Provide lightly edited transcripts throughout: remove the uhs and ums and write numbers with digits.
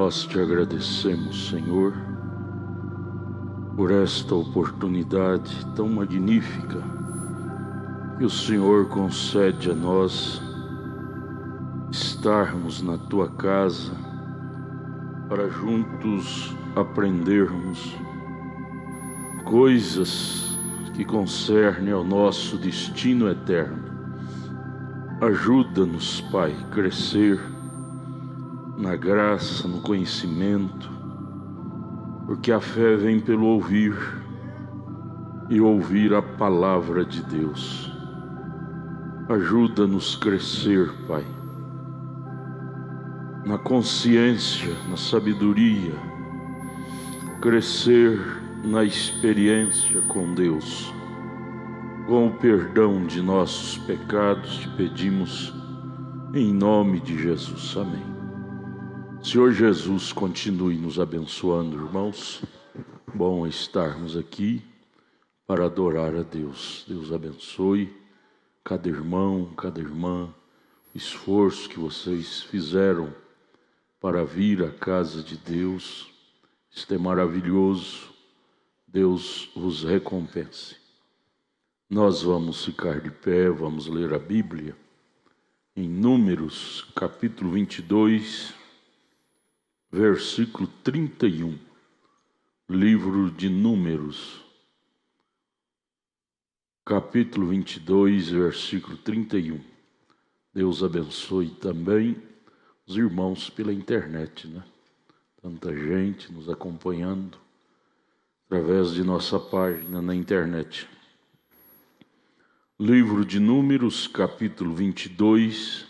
Nós te agradecemos, Senhor, por esta oportunidade tão magnífica que o Senhor concede a nós estarmos na tua casa para juntos aprendermos coisas que concernem ao nosso destino eterno. Ajuda-nos, Pai, a crescer na graça, no conhecimento, porque a fé vem pelo ouvir e ouvir a palavra de Deus. Ajuda-nos a crescer, Pai, na consciência, na sabedoria, crescer na experiência com Deus. Com o perdão de nossos pecados, te pedimos em nome de Jesus. Amém. Senhor Jesus, continue nos abençoando, irmãos. Bom estarmos aqui para adorar a Deus. Deus abençoe cada irmão, cada irmã, o esforço que vocês fizeram para vir à casa de Deus. Isto é maravilhoso. Deus vos recompense. Nós vamos ficar de pé, vamos ler a Bíblia em Números, capítulo 22, versículo 31. Livro de Números, capítulo 22, versículo 31. Deus abençoe também os irmãos pela internet, né? Tanta gente nos acompanhando através de nossa página na internet. Livro de Números, capítulo 22,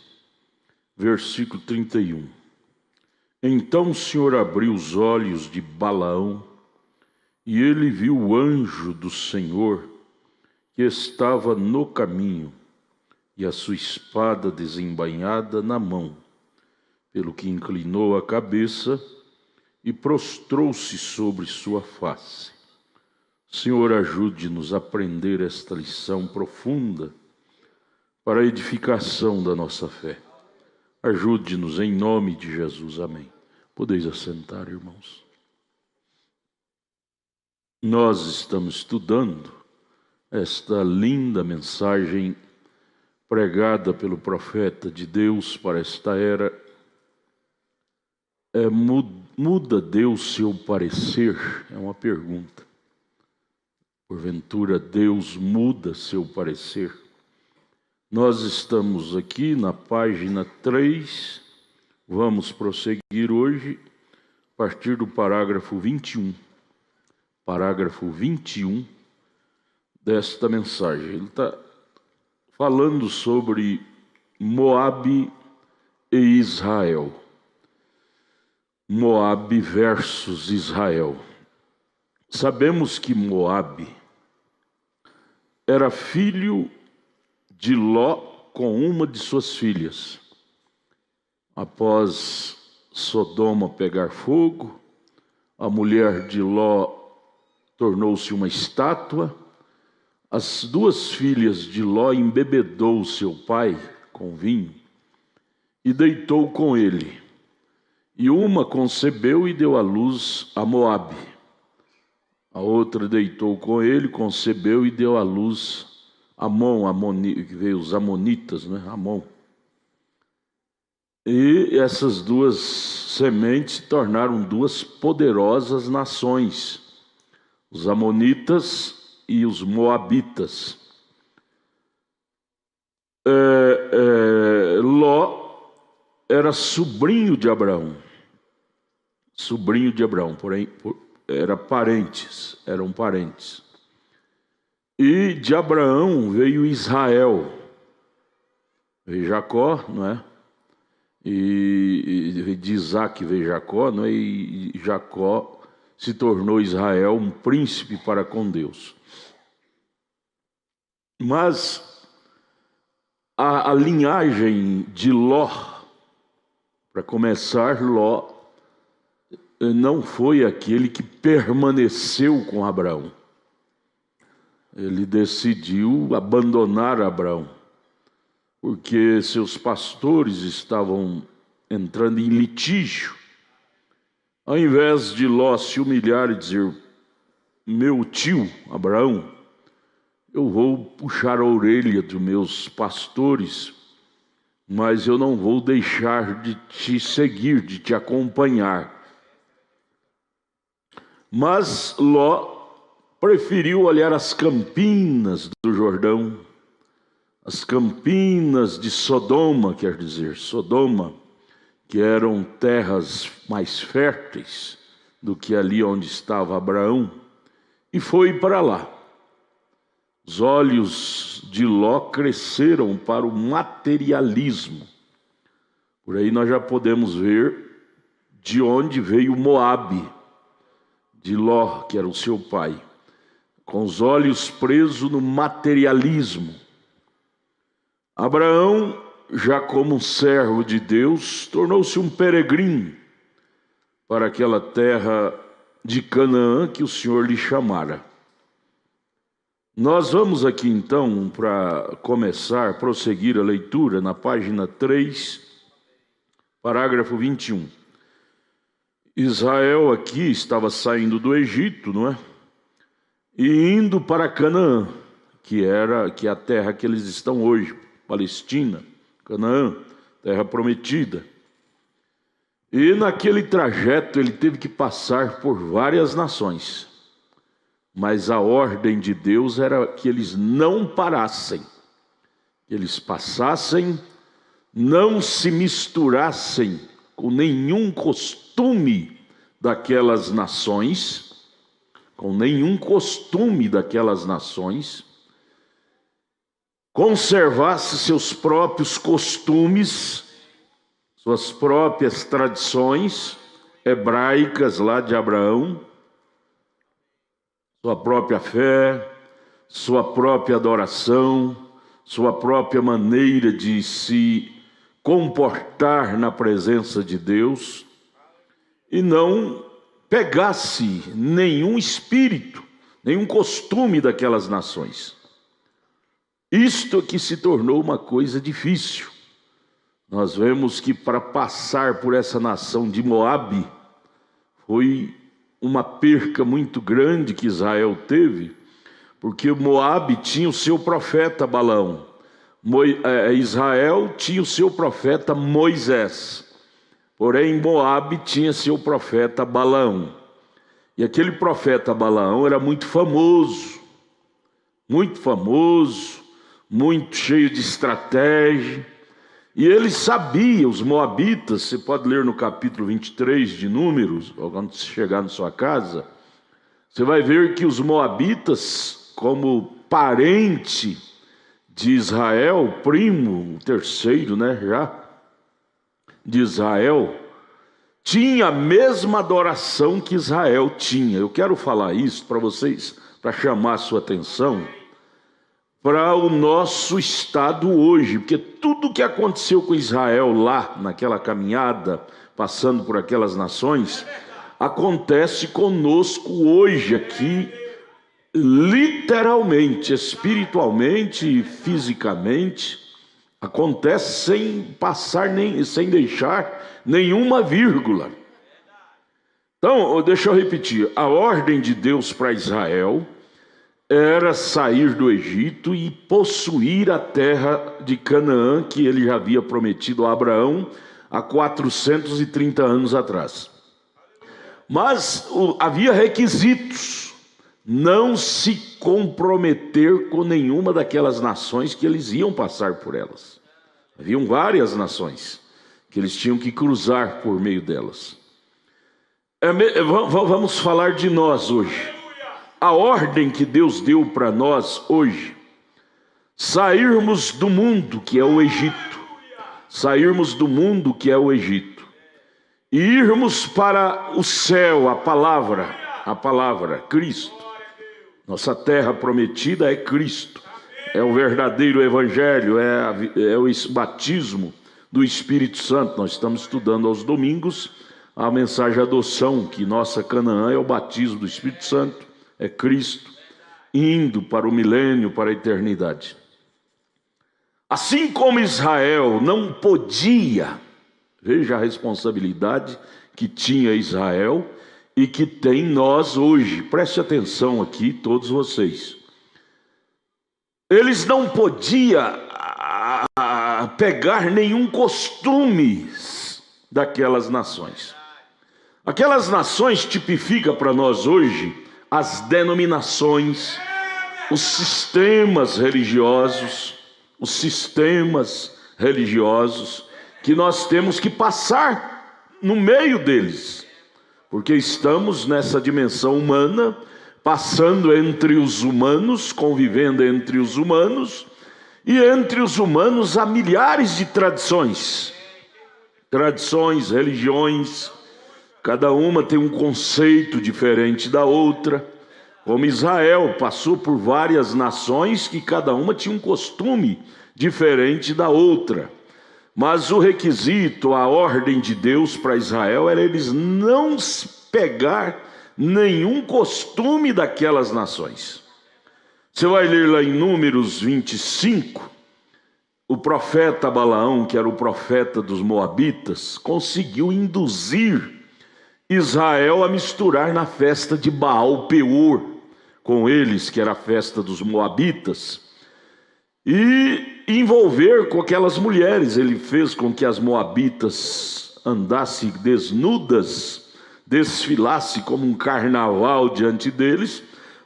versículo 31. Então o Senhor abriu os olhos de Balaão, e ele viu o anjo do Senhor que estava no caminho, e a sua espada desembainhada na mão, pelo que inclinou a cabeça e prostrou-se sobre sua face. Senhor, ajude-nos a aprender esta lição profunda para a edificação da nossa fé. Ajude-nos em nome de Jesus. Amém. Podeis assentar, irmãos. Nós estamos estudando esta linda mensagem pregada pelo profeta de Deus para esta era. Muda Deus seu parecer? É uma pergunta. Porventura Deus muda seu parecer? Nós estamos aqui na página 3, vamos prosseguir hoje a partir do parágrafo 21. Parágrafo 21 desta mensagem. Ele está falando sobre Moabe e Israel. Moabe versus Israel. Sabemos que Moabe era filho de Ló com uma de suas filhas. Após Sodoma pegar fogo, a mulher de Ló tornou-se uma estátua. As duas filhas de Ló embebedou seu pai com vinho e deitou com ele. E uma concebeu e deu à luz a Moabe. A outra deitou com ele, concebeu e deu à luz Amon, que veio os amonitas, né? Amon. E essas duas sementes se tornaram duas poderosas nações, os amonitas e os moabitas. Ló era sobrinho de Abraão, porém eram parentes. E de Abraão veio Israel, veio Jacó, não é? E de Isaac veio Jacó, não é? E Jacó se tornou Israel, um príncipe para com Deus. Mas a linhagem de Ló, para começar, Ló não foi aquele que permaneceu com Abraão. Ele decidiu abandonar Abraão, porque seus pastores estavam entrando em litígio Ao invés de Ló se humilhar e dizer: meu tio Abraão, eu vou puxar a orelha dos meus pastores, mas eu não vou deixar de te seguir, de te acompanhar. Mas Ló preferiu olhar as campinas do Jordão, as campinas de Sodoma, quer dizer, Sodoma, que eram terras mais férteis do que ali onde estava Abraão, e foi para lá. Os olhos de Ló cresceram para o materialismo. Por aí nós já podemos ver de onde veio Moabe, de Ló, que era o seu pai, com os olhos presos no materialismo. Abraão, já como um servo de Deus, tornou-se um peregrino para aquela terra de Canaã que o Senhor lhe chamara. Nós vamos aqui então, para começar, prosseguir a leitura, na página 3, parágrafo 21. Israel aqui estava saindo do Egito, não é? E indo para Canaã, que é a terra que eles estão hoje, Palestina, Canaã, terra prometida. E naquele trajeto ele teve que passar por várias nações. Mas a ordem de Deus era que eles não parassem, que eles passassem, não se misturassem com nenhum costume daquelas nações, conservasse seus próprios costumes, suas próprias tradições hebraicas lá de Abraão, sua própria fé, sua própria adoração, sua própria maneira de se comportar na presença de Deus, e não pegasse nenhum espírito, nenhum costume daquelas nações. Isto que se tornou uma coisa difícil. Nós vemos que para passar por essa nação de Moabe foi uma perca muito grande que Israel teve, porque Moabe tinha o seu profeta Balaão, Israel tinha o seu profeta Moisés, porém Moabe tinha seu profeta Balaão. E aquele profeta Balaão era muito famoso, muito cheio de estratégia. E ele sabia, os moabitas, você pode ler no capítulo 23 de Números, quando você chegar na sua casa, você vai ver que os moabitas, como parente de Israel, primo, o terceiro, de Israel, tinha a mesma adoração que Israel tinha. Eu quero falar isso para vocês, para chamar a sua atenção para o nosso estado hoje, porque tudo que aconteceu com Israel lá, naquela caminhada, passando por aquelas nações, acontece conosco hoje aqui, literalmente, espiritualmente e fisicamente, acontece sem deixar nenhuma vírgula. Então, deixa eu repetir, a ordem de Deus para Israel era sair do Egito e possuir a terra de Canaã, que ele já havia prometido a Abraão há 430 anos atrás. Mas havia requisitos: não se comprometer com nenhuma daquelas nações que eles iam passar por elas. Haviam várias nações que eles tinham que cruzar por meio delas. Vamos falar de nós hoje. A ordem que Deus deu para nós hoje: sairmos do mundo que é o Egito, e irmos para o céu, a palavra, Cristo. Nossa terra prometida é Cristo, é o verdadeiro evangelho, é o batismo do Espírito Santo. Nós estamos estudando aos domingos a mensagem de adoção, que nossa Canaã é o batismo do Espírito Santo, é Cristo, indo para o milênio, para a eternidade. Assim como Israel não podia, veja a responsabilidade que tinha Israel e que tem nós hoje. Preste atenção aqui, todos vocês. Eles não podiam pegar nenhum costume daquelas nações. Aquelas nações tipificam para nós hoje as denominações, os sistemas religiosos, que nós temos que passar no meio deles, porque estamos nessa dimensão humana, passando entre os humanos, convivendo entre os humanos, e entre os humanos há milhares de tradições, religiões, cada uma tem um conceito diferente da outra. Como Israel passou por várias nações que cada uma tinha um costume diferente da outra. Mas o requisito, a ordem de Deus para Israel era eles não pegar nenhum costume daquelas nações. Você vai ler lá em Números 25, o profeta Balaão, que era o profeta dos Moabitas, conseguiu induzir Israel a misturar na festa de Baal Peor com eles, que era a festa dos Moabitas, e envolver com aquelas mulheres. Ele fez com que as Moabitas andassem desnudas, desfilassem como um carnaval diante deles,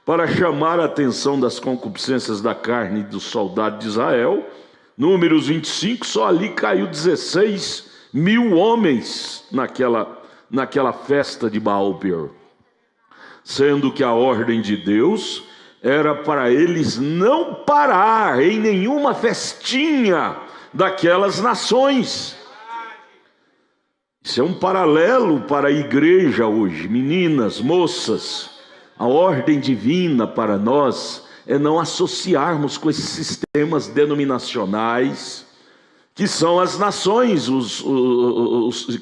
para chamar a atenção das concupiscências da carne dos soldados de Israel. Números 25, só ali caiu 16 mil homens naquela festa de Baal Peor, sendo que a ordem de Deus era para eles não parar em nenhuma festinha daquelas nações. Isso é um paralelo para a igreja hoje. Meninas, moças, a ordem divina para nós é não associarmos com esses sistemas denominacionais, que são as nações,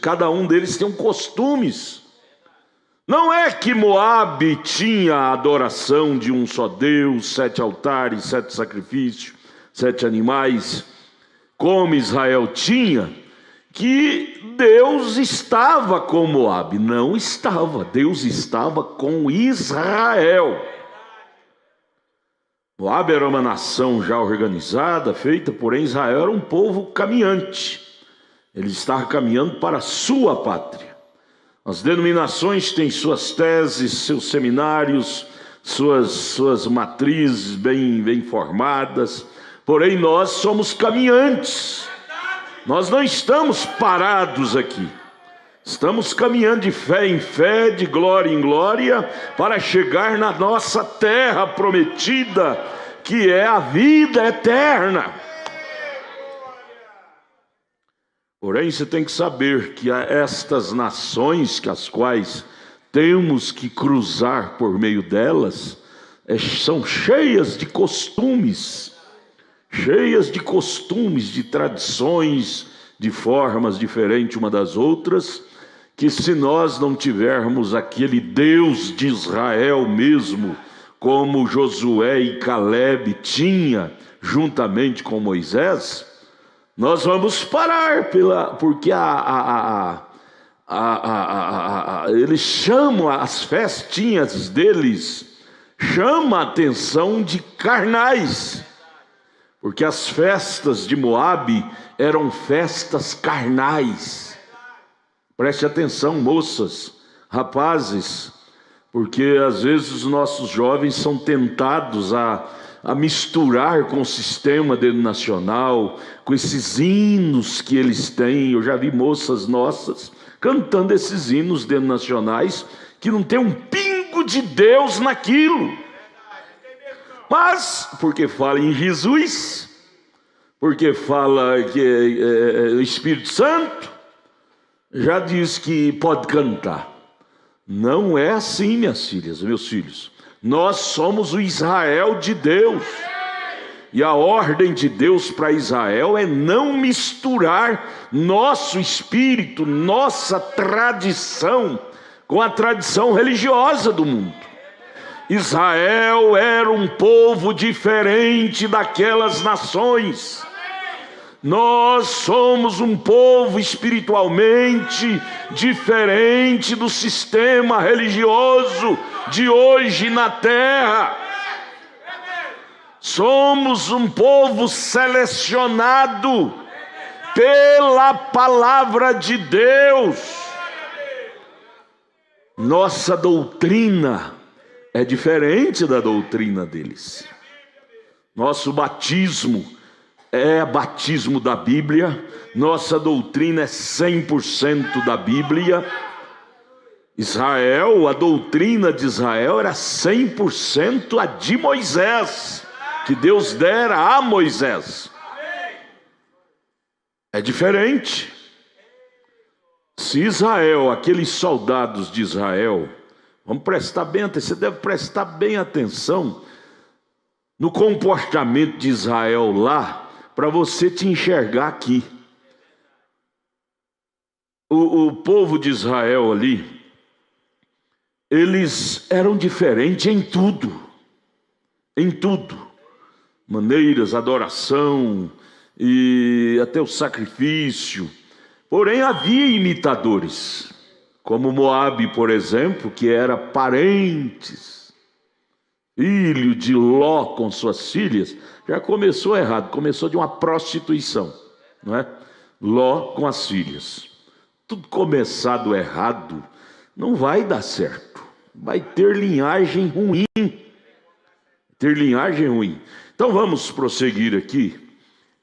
cada um deles tem costumes. Não é que Moabe tinha a adoração de um só Deus, 7 altares, 7 sacrifícios, 7 animais, como Israel tinha, que Deus estava com Moabe. Não estava, Deus estava com Israel. Moabe era uma nação já organizada, feita, porém Israel era um povo caminhante. Ele estava caminhando para a sua pátria. As denominações têm suas teses, seus seminários, suas matrizes bem formadas, porém nós somos caminhantes. Nós não estamos parados aqui. Estamos caminhando de fé em fé, de glória em glória, para chegar na nossa terra prometida, que é a vida eterna. Porém, você tem que saber que estas nações, as quais temos que cruzar por meio delas, são cheias de costumes, de tradições, de formas diferentes uma das outras, que se nós não tivermos aquele Deus de Israel mesmo, como Josué e Caleb tinha juntamente com Moisés, nós vamos parar, porque eles chamam as festinhas deles, chama a atenção de carnais, porque as festas de Moabe eram festas carnais. Preste atenção, moças, rapazes, porque às vezes os nossos jovens são tentados a misturar com o sistema denominacional, com esses hinos que eles têm. Eu já vi moças nossas cantando esses hinos denominacionais que não tem um pingo de Deus naquilo, mas porque fala em Jesus, porque fala que o Espírito Santo, já diz que pode cantar. Não é assim, minhas filhas, meus filhos. Nós somos o Israel de Deus, e a ordem de Deus para Israel é não misturar nosso espírito, nossa tradição, com a tradição religiosa do mundo. Israel era um povo diferente daquelas nações. Nós somos um povo espiritualmente diferente do sistema religioso de hoje na terra. Somos um povo selecionado pela palavra de Deus. Nossa doutrina é diferente da doutrina deles. Nosso batismo é batismo da Bíblia. Nossa doutrina é 100% da Bíblia. Israel, a doutrina de Israel era 100% a de Moisés, que Deus dera a Moisés. É diferente. Se Israel, aqueles soldados de Israel, vamos prestar bem atenção, você deve prestar bem atenção no comportamento de Israel lá, para você te enxergar aqui. O povo de Israel ali, eles eram diferentes em tudo. Em tudo. Maneiras, adoração e até o sacrifício. Porém havia imitadores, como Moabe, por exemplo, que era parentes, filho de Ló com suas filhas. Já começou errado, começou de uma prostituição, não é? Ló com as filhas. Tudo começado errado não vai dar certo. Vai ter linhagem ruim. Ter linhagem ruim. Então vamos prosseguir aqui.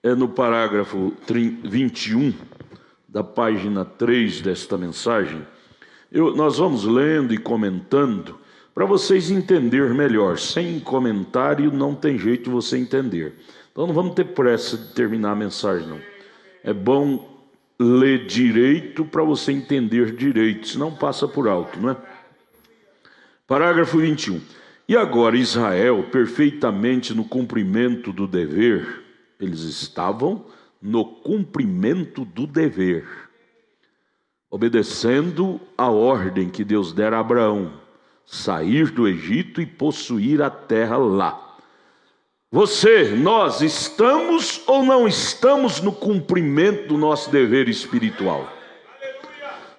É no parágrafo 21 da página 3 desta mensagem. Nós vamos lendo e comentando para vocês entenderem melhor. Sem comentário não tem jeito de você entender. Então não vamos ter pressa de terminar a mensagem, não. É bom ler direito para você entender direito, senão passa por alto, não é? Parágrafo 21. E agora Israel, perfeitamente no cumprimento do dever, eles estavam no cumprimento do dever, obedecendo a ordem que Deus dera a Abraão, sair do Egito e possuir a terra lá. Nós estamos ou não estamos no cumprimento do nosso dever espiritual?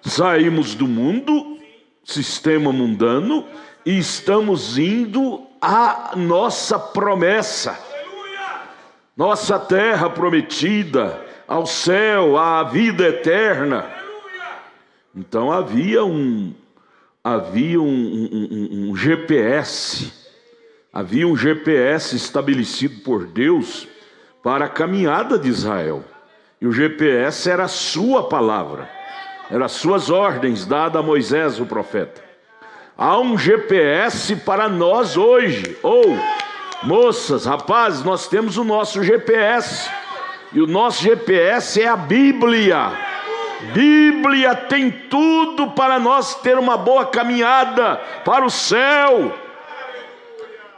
Saímos do mundo, sistema mundano, e estamos indo à nossa promessa, nossa terra prometida, ao céu, à vida eterna. Então havia um GPS, havia um GPS estabelecido por Deus para a caminhada de Israel. E o GPS era a sua palavra, eram as suas ordens dadas a Moisés, o profeta. Há um GPS para nós hoje. Moças, rapazes, nós temos o nosso GPS. E o nosso GPS é a Bíblia. Bíblia tem tudo para nós ter uma boa caminhada para o céu.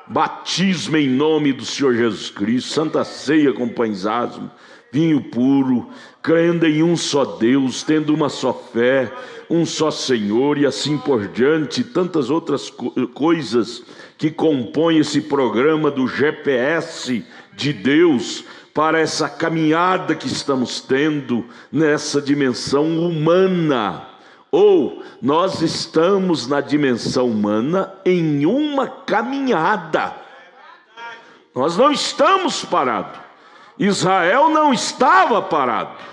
Batismo em nome do Senhor Jesus Cristo, Santa Ceia com pães asmos, vinho puro, crendo em um só Deus, tendo uma só fé, um só Senhor e assim por diante, tantas outras coisas que compõem esse programa do GPS de Deus para essa caminhada que estamos tendo nessa dimensão humana. Nós estamos na dimensão humana em uma caminhada. Nós não estamos parados. Israel não estava parado.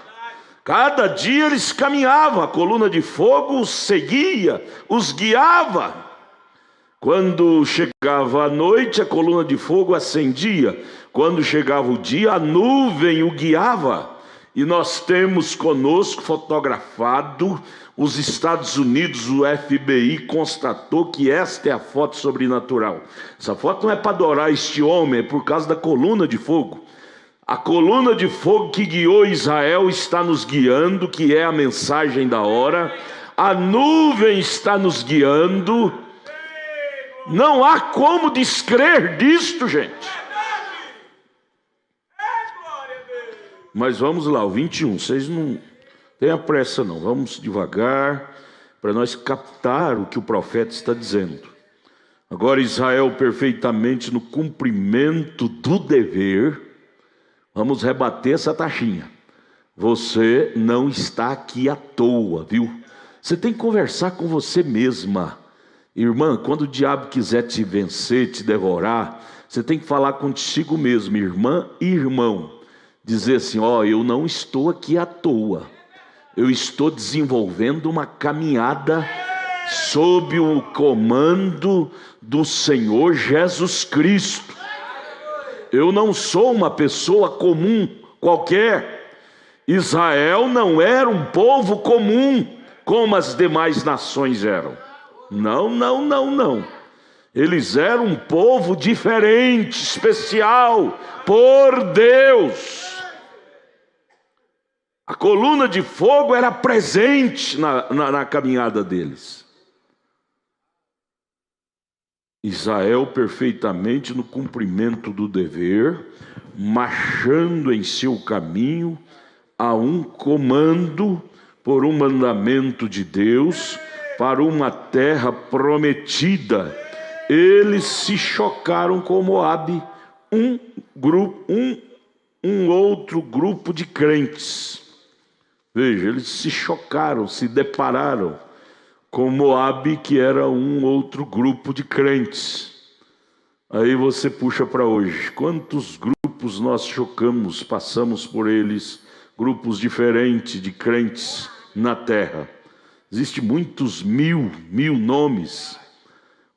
Cada dia eles caminhavam, a coluna de fogo os seguia, os guiava. Quando chegava a noite, a coluna de fogo acendia. Quando chegava o dia, a nuvem o guiava. E nós temos conosco fotografado os Estados Unidos, o FBI constatou que esta é a foto sobrenatural. Essa foto não é para adorar este homem, é por causa da coluna de fogo. A coluna de fogo que guiou Israel está nos guiando, que é a mensagem da hora. A nuvem está nos guiando. Não há como descrer disto, gente. Mas vamos lá, o 21. Vocês não tenham pressa não. Vamos devagar para nós captar o que o profeta está dizendo. Agora Israel perfeitamente no cumprimento do dever. Vamos rebater essa taxinha. Você não está aqui à toa, viu? Você tem que conversar com você mesma. Irmã, quando o diabo quiser te vencer, te devorar, você tem que falar contigo mesmo, irmã e irmão. Dizer assim, ó, eu não estou aqui à toa. Eu estou desenvolvendo uma caminhada sob o comando do Senhor Jesus Cristo. Eu não sou uma pessoa comum qualquer. Israel não era um povo comum como as demais nações eram. Não, não, não, não. Eles eram um povo diferente, especial, por Deus. A coluna de fogo era presente na caminhada deles. Israel perfeitamente no cumprimento do dever, marchando em seu caminho a um comando por um mandamento de Deus para uma terra prometida. Eles se chocaram com Moabe, um outro grupo de crentes. Veja, eles se chocaram, se depararam com Moabe, que era um outro grupo de crentes. Aí você puxa para hoje, quantos grupos nós chocamos, passamos por eles, grupos diferentes de crentes na terra. Existem muitos mil nomes.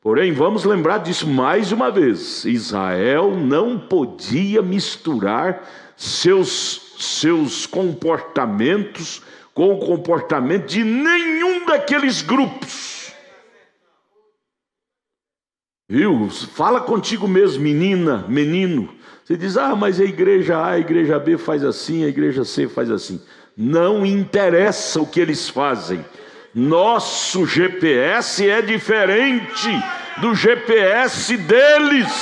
Porém, vamos lembrar disso mais uma vez. Israel não podia misturar seus comportamentos com o comportamento de nenhum daqueles grupos. Viu? Fala contigo mesmo, menina, menino. Você diz, mas a igreja A, a igreja B faz assim, a igreja C faz assim. Não interessa o que eles fazem. Nosso GPS é diferente do GPS deles.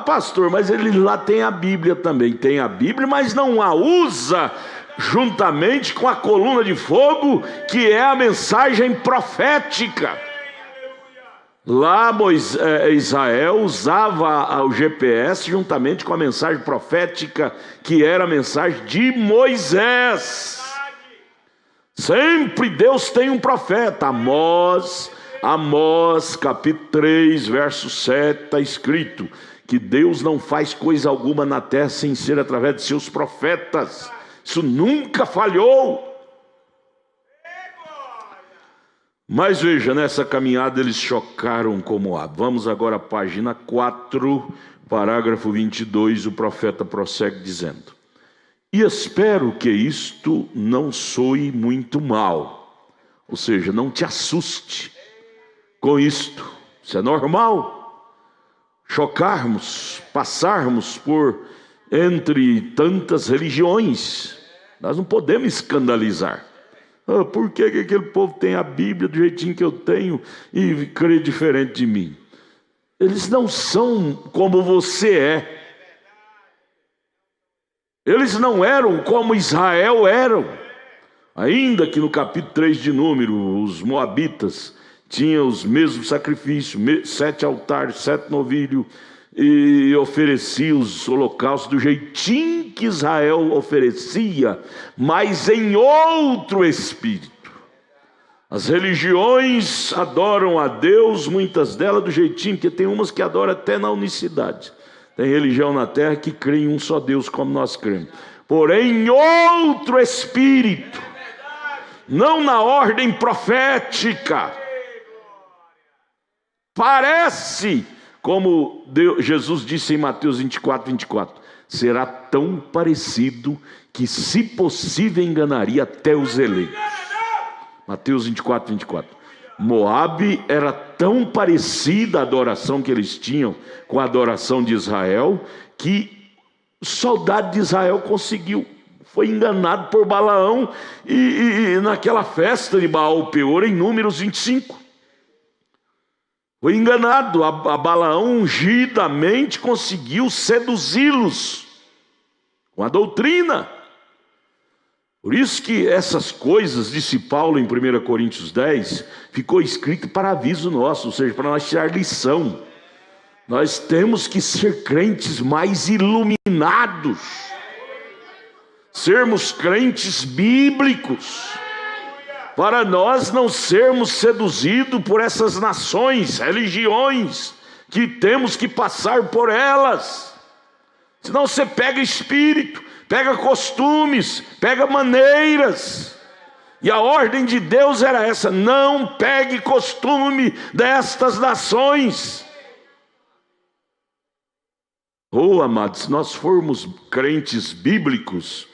Pastor, mas ele lá tem a Bíblia também. Tem a Bíblia, mas não a usa juntamente com a coluna de fogo, que é a mensagem profética. Lá Israel usava o GPS juntamente com a mensagem profética, que era a mensagem de Moisés. Sempre Deus tem um profeta. Amós capítulo 3, verso 7, está escrito que Deus não faz coisa alguma na terra sem ser através de seus profetas. Isso nunca falhou. Mas veja, nessa caminhada eles chocaram com Moabe. Vamos agora à página 4, parágrafo 22, o profeta prossegue dizendo: e espero que isto não soe muito mal, ou seja, não te assuste com isto. Isso é normal, chocarmos, passarmos por entre tantas religiões. Nós não podemos escandalizar. Por que aquele povo tem a Bíblia do jeitinho que eu tenho e crê diferente de mim? Eles não são como você é. Eles não eram como Israel eram. Ainda que no capítulo 3 de Número, os moabitas tinham os mesmos sacrifícios, 7 altares, 7 novilhos, e oferecia os holocaustos do jeitinho que Israel oferecia, mas em outro espírito. As religiões adoram a Deus, muitas delas do jeitinho, porque tem umas que adoram até na unicidade. Tem religião na terra que crê em um só Deus, como nós cremos, porém em outro espírito, não na ordem profética. Parece, como Jesus disse em Mateus 24, será tão parecido que, se possível, enganaria até os eleitos. Mateus 24. Moabe era tão parecida a adoração que eles tinham com a adoração de Israel, que o soldado de Israel foi enganado por Balaão e naquela festa de Baal-Peor, em Números 25. Foi enganado. A Balaão ungidamente conseguiu seduzi-los com a doutrina. Por isso que essas coisas, disse Paulo em 1 Coríntios 10, ficou escrito para aviso nosso, ou seja, para nós tirar lição. Nós temos que ser crentes mais iluminados. sermos crentes bíblicos, para nós não sermos seduzidos por essas nações, religiões, que temos que passar por elas. Senão você pega espírito, pega costumes, pega maneiras. E a ordem de Deus era essa: não pegue costume destas nações. Amados, se nós formos crentes bíblicos,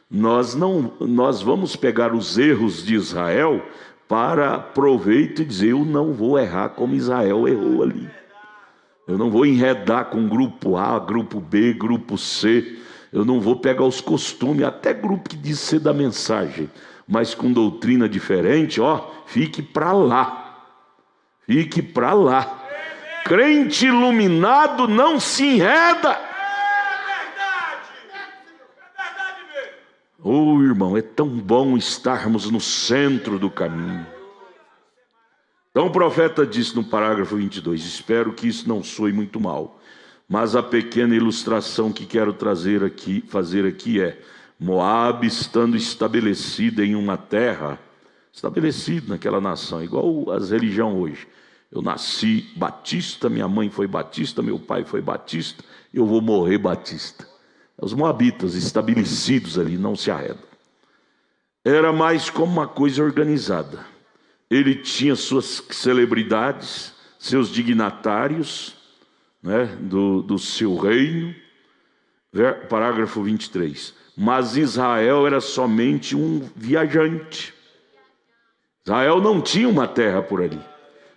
nós vamos pegar os erros de Israel para proveito e dizer: eu não vou errar como Israel errou ali. Eu não vou enredar com grupo A, grupo B, grupo C. Eu não vou pegar os costumes, até grupo que diz ser da mensagem, mas com doutrina diferente, fique para lá. Fique para lá. Crente iluminado não se enreda. Irmão, é tão bom estarmos no centro do caminho. Então o profeta disse no parágrafo 22, espero que isso não soe muito mal, mas a pequena ilustração que quero fazer aqui é: Moabe estando estabelecida em uma terra, estabelecido naquela nação, igual as religiões hoje. Eu nasci batista, minha mãe foi batista, meu pai foi batista, eu vou morrer batista. Os moabitas estabelecidos ali, não se arredam. Era mais como uma coisa organizada. Ele tinha suas celebridades, seus dignatários, né, do seu reino. Parágrafo 23. Mas Israel era somente um viajante. Israel não tinha uma terra por ali.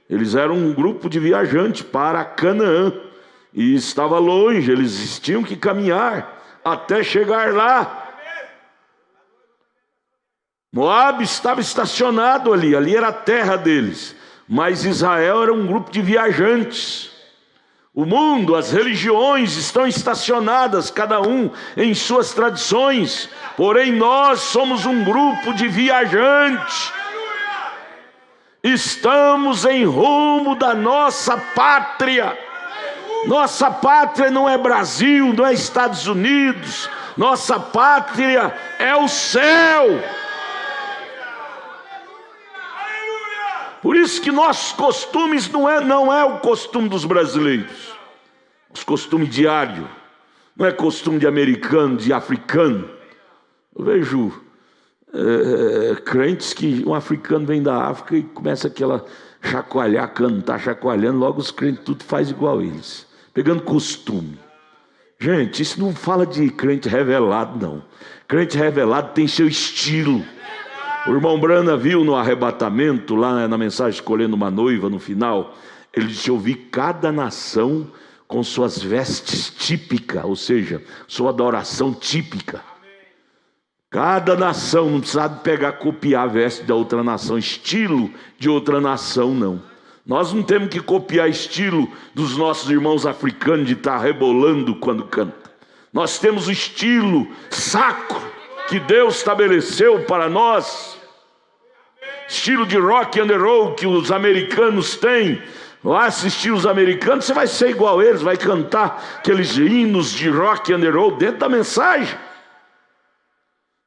Eles eram um grupo de viajantes para Canaã. E estava longe, eles tinham que caminhar até chegar lá. Moabe estava estacionado ali era a terra deles. Mas Israel era um grupo de viajantes. O mundo, as religiões estão estacionadas, cada um em suas tradições. Porém nós somos um grupo de viajantes. Estamos em rumo da nossa pátria. Nossa pátria não é Brasil, não é Estados Unidos. Nossa pátria é o céu. Por isso que nossos costumes não é o costume dos brasileiros. Os costumes diários. Não é costume de americano, de africano. Eu vejo crentes que um africano vem da África e começa aquela chacoalhar, cantar, chacoalhando. Logo os crentes tudo faz igual a eles. Pegando costume. Gente, isso não fala de crente revelado, não. Crente revelado tem seu estilo. O irmão Brana viu no arrebatamento, lá na mensagem Escolhendo uma Noiva, no final, ele disse: eu vi cada nação com suas vestes típicas, ou seja, sua adoração típica. Cada nação, não precisa copiar a veste da outra nação, estilo de outra nação, não. Nós não temos que copiar estilo dos nossos irmãos africanos de estar rebolando quando canta. Nós temos o estilo sacro que Deus estabeleceu para nós. Estilo de rock and roll que os americanos têm. Lá assistir os americanos, você vai ser igual a eles, vai cantar aqueles hinos de rock and roll dentro da mensagem.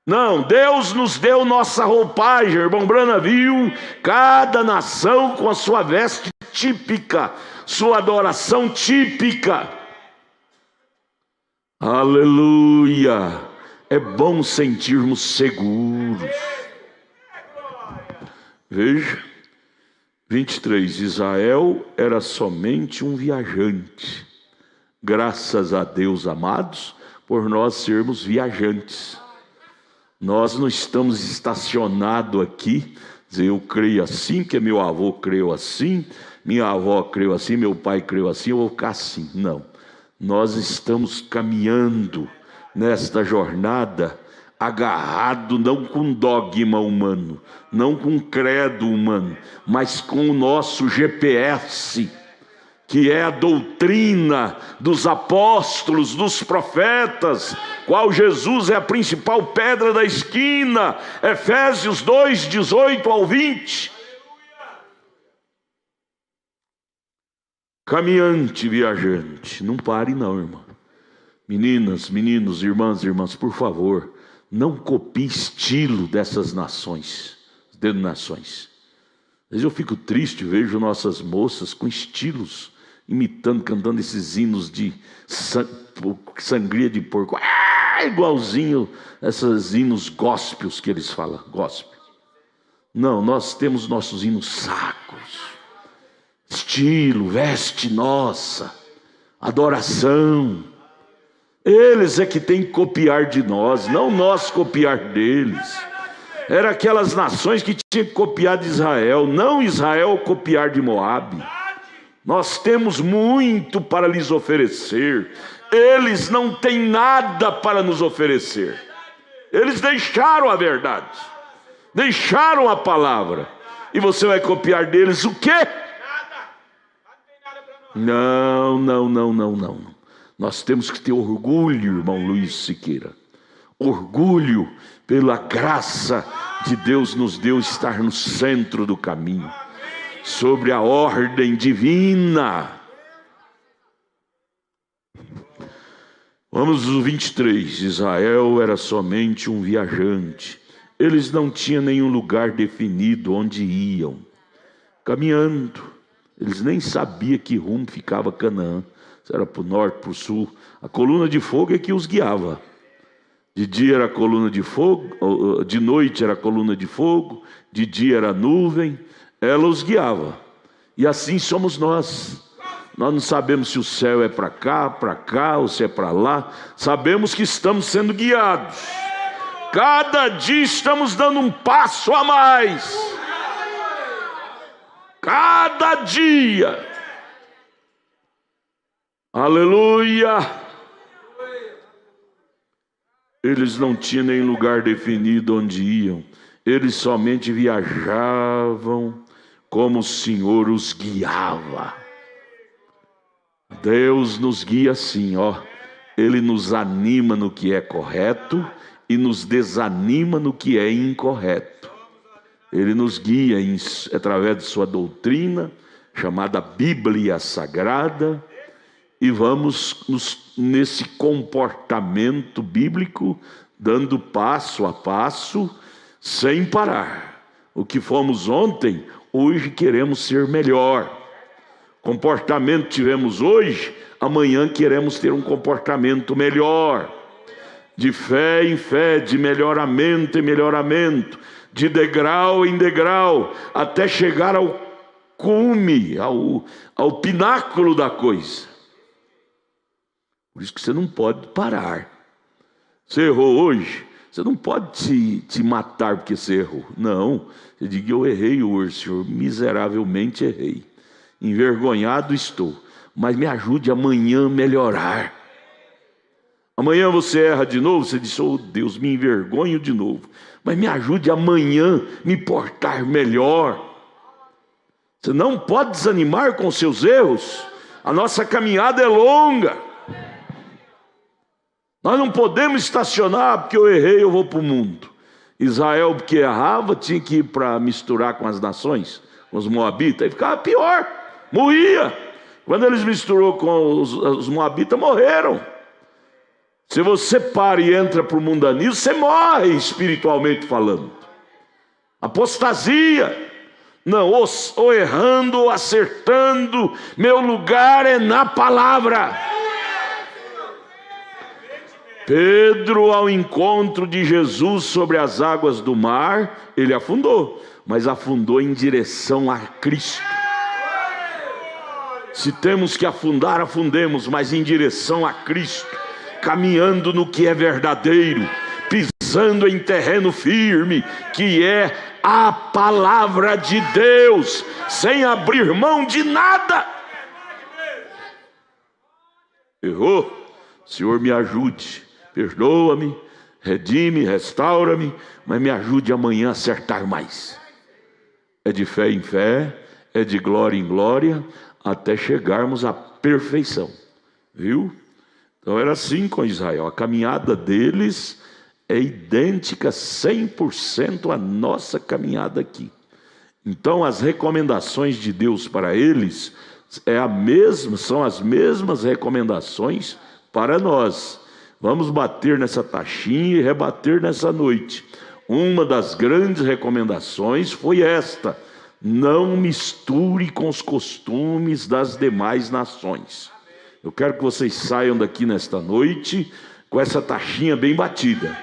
Não, Deus nos deu nossa roupagem. Irmão Brana viu cada nação com a sua veste típica, sua adoração típica. Aleluia! É bom sentirmos seguros. Veja, 23, Israel era somente um viajante. Graças a Deus, amados, por nós sermos viajantes. Nós não estamos estacionados aqui, dizer eu creio assim, porque meu avô creu assim, minha avó creu assim, meu pai creu assim, eu vou ficar assim. Não, nós estamos caminhando nesta jornada agarrado não com dogma humano, não com credo humano, mas com o nosso GPS, que é a doutrina dos apóstolos, dos profetas, qual Jesus é a principal pedra da esquina. Efésios 2, 18 ao 20. Caminhante, viajante, não pare não, irmão. Meninas, meninos, irmãs, por favor, Não copie estilo dessas nações, denominações. Às vezes eu fico triste, vejo nossas moças com estilos, imitando, cantando esses hinos de sangria de porco. Igualzinho esses hinos gospels que eles falam, gospel. Não, nós temos nossos hinos sacros. Estilo, veste nossa, adoração. Eles é que tem que copiar de nós, não nós copiar deles. Era aquelas nações que tinham que copiar de Israel, não Israel copiar de Moabe. Nós temos muito para lhes oferecer. Eles não têm nada para nos oferecer. Eles deixaram a verdade, deixaram a palavra. E você vai copiar deles o quê? Não. Nós temos que ter orgulho, irmão Luiz Siqueira. Orgulho pela graça de Deus nos deu estar no centro do caminho, sobre a ordem divina. Vamos ao 23. Israel era somente um viajante. Eles não tinham nenhum lugar definido onde iam. Caminhando, eles nem sabiam que rumo ficava Canaã. Se era para o norte, para o sul. A coluna de fogo é que os guiava. De dia era a coluna de fogo, de noite era a coluna de fogo, de dia era a nuvem, ela os guiava. E assim somos nós. Nós não sabemos se o céu é para cá, ou se é para lá. Sabemos que estamos sendo guiados. Cada dia estamos dando um passo a mais. Cada dia. Aleluia. Eles não tinham nem lugar definido onde iam. Eles somente viajavam como o Senhor os guiava. Deus nos guia assim, ó. Ele nos anima no que é correto e nos desanima no que é incorreto. Ele nos guia através de sua doutrina, chamada Bíblia Sagrada, e vamos nesse comportamento bíblico, dando passo a passo, sem parar. O que fomos ontem, hoje queremos ser melhor. Comportamento tivemos hoje, amanhã queremos ter um comportamento melhor. De fé em fé, de melhoramento em melhoramento, de degrau em degrau, até chegar ao cume, ao pináculo da coisa. Por isso que você não pode parar. Você errou hoje, você não pode te matar porque você errou. Não, você diga: eu errei hoje, Senhor, miseravelmente errei. Envergonhado estou, mas me ajude amanhã a melhorar. Amanhã você erra de novo, você diz: oh Deus, me envergonho de novo, mas me ajude amanhã a me portar melhor. Você não pode desanimar com os seus erros. A nossa caminhada é longa. Nós não podemos estacionar porque eu errei, eu vou para o mundo. Israel, porque errava, tinha que ir para misturar com as nações, com os moabitas, aí ficava pior, morria. Quando eles misturou com os moabitas, morreram. Se você para e entra para o mundanismo, você morre espiritualmente falando. Apostasia. Não, ou errando ou acertando, meu lugar é na palavra. Pedro, ao encontro de Jesus sobre as águas do mar, ele afundou, mas afundou em direção a Cristo. Se temos que afundar, afundemos, mas em direção a Cristo, caminhando no que é verdadeiro, pisando em terreno firme, que é a palavra de Deus, sem abrir mão de nada. Errou? Senhor, me ajude. Perdoa-me, redime, restaura-me, mas me ajude amanhã a acertar mais. É de fé em fé, é de glória em glória, até chegarmos à perfeição. Viu? Então era assim com Israel. A caminhada deles é idêntica 100% à nossa caminhada aqui. Então as recomendações de Deus para eles são as mesmas recomendações para nós. Vamos bater nessa taxinha e rebater nessa noite. Uma das grandes recomendações foi esta: não misture com os costumes das demais nações. Eu quero que vocês saiam daqui nesta noite com essa taxinha bem batida.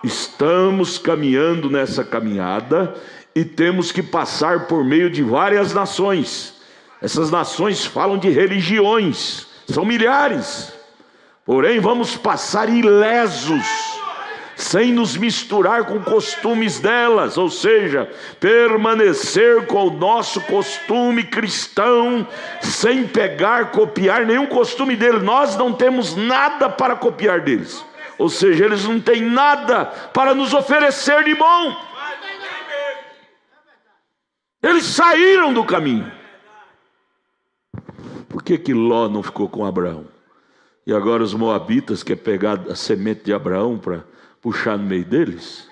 Estamos caminhando nessa caminhada e temos que passar por meio de várias nações. Essas nações falam de religiões, são milhares. Porém, vamos passar ilesos, sem nos misturar com costumes delas, ou seja, permanecer com o nosso costume cristão, sem copiar nenhum costume deles. Nós não temos nada para copiar deles, ou seja, eles não têm nada para nos oferecer de bom. Eles saíram do caminho. Por que Ló não ficou com Abraão? E agora os moabitas querem pegar a semente de Abraão para puxar no meio deles?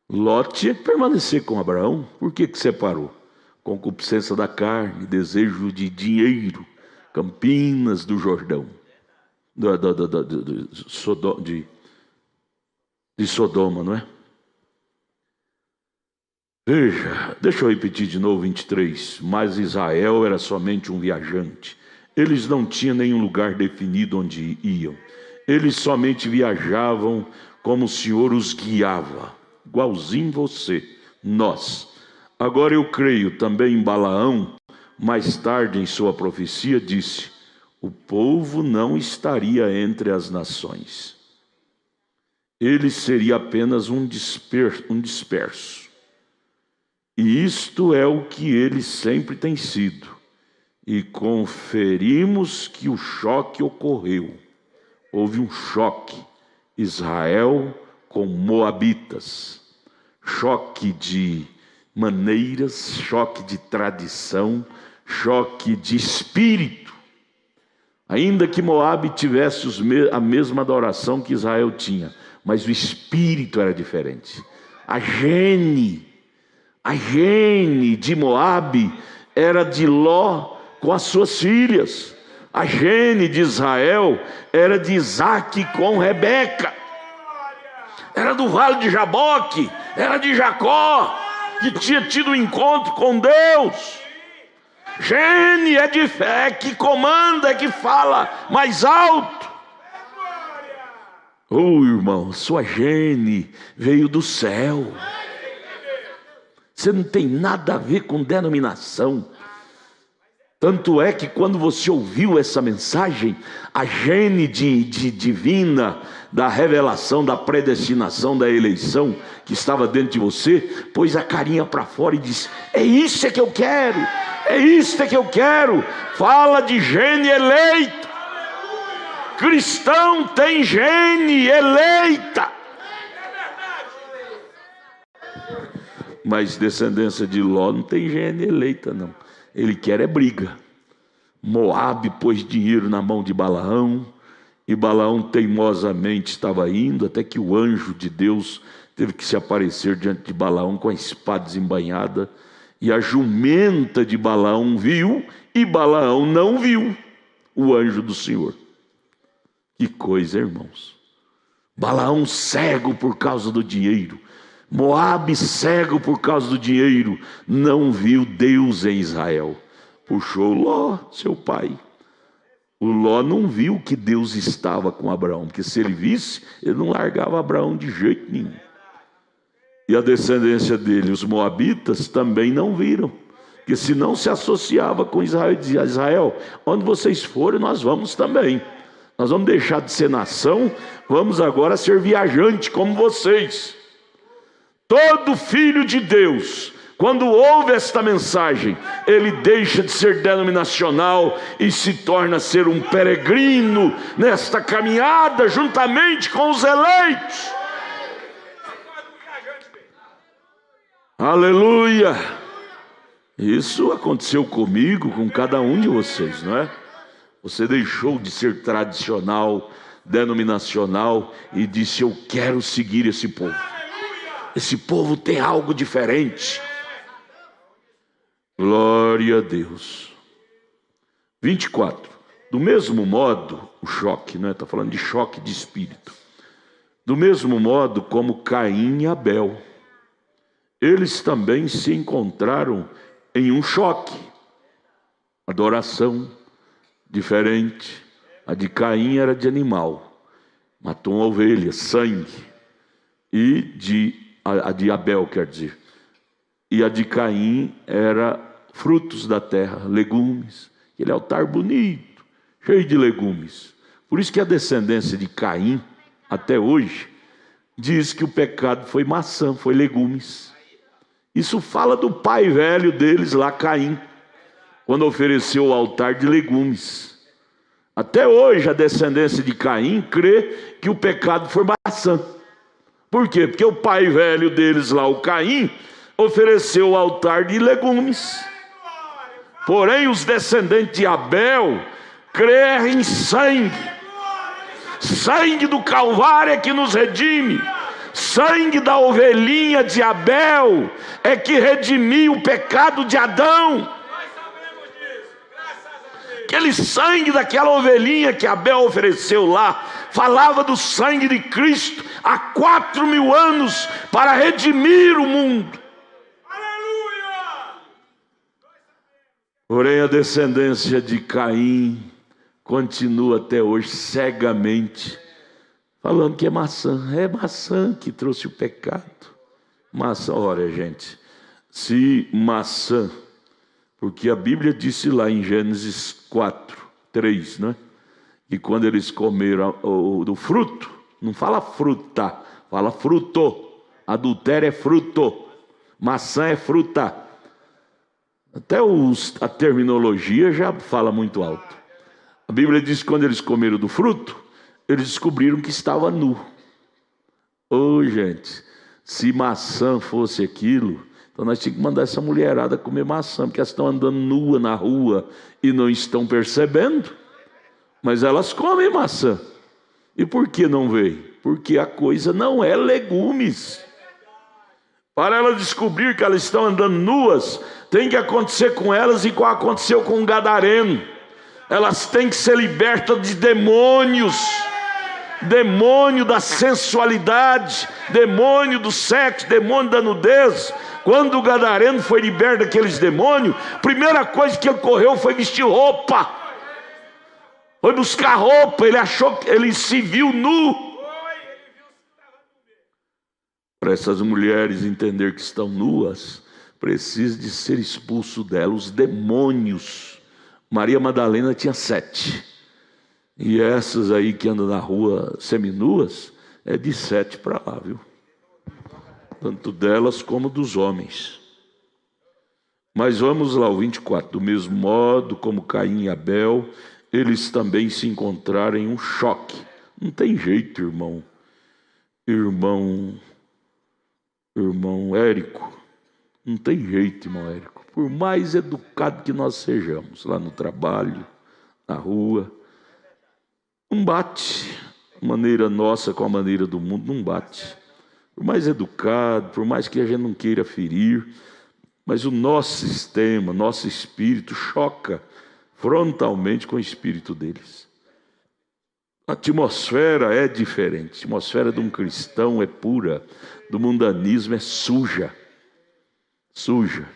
Ló tinha que permanecer com Abraão. Por que separou? Concupiscência da carne, desejo de dinheiro, Campinas do Jordão, de Sodoma, não é? Veja, deixa eu repetir de novo 23. Mas Israel era somente um viajante. Eles não tinham nenhum lugar definido onde iam. Eles somente viajavam como o Senhor os guiava. Igualzinho você, nós. Agora eu creio também em Balaão, mais tarde em sua profecia disse: o povo não estaria entre as nações. Ele seria apenas um disperso. E isto é o que ele sempre tem sido. E conferimos que o choque ocorreu. Houve um choque. Israel com moabitas. Choque de maneiras, choque de tradição, choque de espírito. Ainda que Moabe tivesse a mesma adoração que Israel tinha, mas o espírito era diferente. A gene de Moabe era de Ló com as suas filhas. A gene de Israel era de Isaac com Rebeca. Era do vale de Jaboque, era de Jacó, que tinha tido um encontro com Deus. Gene é de fé, que comanda, é que fala mais alto. Irmão, sua gene veio do céu. Você não tem nada a ver com denominação. Tanto é que quando você ouviu essa mensagem, a gene divina da revelação, da predestinação, da eleição que estava dentro de você, pôs a carinha para fora e disse: é isso que eu quero, é isso que eu quero. Fala de gene eleita. Cristão tem gene eleita. Mas descendência de Ló não tem gene eleita, não. Ele quer é briga. Moabe pôs dinheiro na mão de Balaão, e Balaão teimosamente estava indo, até que o anjo de Deus teve que se aparecer diante de Balaão com a espada desembainhada, e a jumenta de Balaão viu, e Balaão não viu o anjo do Senhor. Que coisa, irmãos. Balaão cego por causa do dinheiro, Moabe cego por causa do dinheiro, não viu Deus em Israel. Puxou Ló, seu pai. O Ló não viu que Deus estava com Abraão, porque se ele visse, ele não largava Abraão de jeito nenhum. E a descendência dele, os moabitas, também não viram, porque se não se associava com Israel e dizia: Israel, onde vocês forem, nós vamos também. Nós vamos deixar de ser nação, vamos agora ser viajante como vocês. Todo filho de Deus, quando ouve esta mensagem, ele deixa de ser denominacional e se torna ser um peregrino nesta caminhada juntamente com os eleitos. Aleluia! Isso aconteceu comigo, com cada um de vocês, não é? Você deixou de ser tradicional, denominacional e disse: eu quero seguir esse povo. Esse povo tem algo diferente. Glória a Deus. 24. Do mesmo modo, o choque, né? Está falando de choque de espírito. Do mesmo modo como Caim e Abel, eles também se encontraram em um choque. Adoração diferente. A de Caim era de animal, matou uma ovelha, sangue. E a de Abel, quer dizer. E a de Caim era frutos da terra, legumes. Aquele altar bonito, cheio de legumes. Por isso que a descendência de Caim, até hoje, diz que o pecado foi maçã, foi legumes. Isso fala do pai velho deles lá, Caim, quando ofereceu o altar de legumes. Até hoje a descendência de Caim crê que o pecado foi maçã. Por quê? Porque o pai velho deles lá, o Caim, ofereceu o altar de legumes. Porém os descendentes de Abel creem em sangue. Sangue do Calvário é que nos redime. Sangue da ovelhinha de Abel é que redimiu o pecado de Adão. Aquele sangue daquela ovelhinha que Abel ofereceu lá falava do sangue de Cristo há 4.000 anos para redimir o mundo. Porém a descendência de Caim continua até hoje cegamente falando que é maçã que trouxe o pecado. Maçã, olha gente, se maçã, porque a Bíblia disse lá em Gênesis 4:3, né? E quando eles comeram do fruto, não fala fruta, fala fruto. Adultério é fruto, maçã é fruta. Até a terminologia já fala muito alto. A Bíblia diz que quando eles comeram do fruto, eles descobriram que estava nu. Gente, se maçã fosse aquilo, então nós tínhamos que mandar essa mulherada comer maçã, porque elas estão andando nua na rua e não estão percebendo. Mas elas comem maçã. E por que não veem? Porque a coisa não é legumes. Para elas descobrir que elas estão andando nuas, tem que acontecer com elas igual aconteceu com o gadareno. Elas têm que ser libertas de demônios. Demônio da sensualidade, demônio do sexo, demônio da nudez. Quando o gadareno foi liberto daqueles demônios, a primeira coisa que ele correu foi vestir roupa. Foi buscar roupa, ele se viu nu. Para essas mulheres entender que estão nuas, precisa de ser expulso dela os demônios. Maria Madalena tinha 7. E essas aí que andam na rua seminuas, é de 7 para lá, viu? Tanto delas como dos homens. Mas vamos lá, o 24. Do mesmo modo como Caim e Abel, eles também se encontraram em um choque. Não tem jeito, irmão. Irmão Érico. Não tem jeito, irmão Érico. Por mais educado que nós sejamos, lá no trabalho, na rua, não bate. A maneira nossa com a maneira do mundo não bate. Por mais educado, por mais que a gente não queira ferir, mas o nosso sistema, nosso espírito choca frontalmente com o espírito deles. A atmosfera é diferente. A atmosfera de um cristão é pura, do mundanismo é suja. Suja.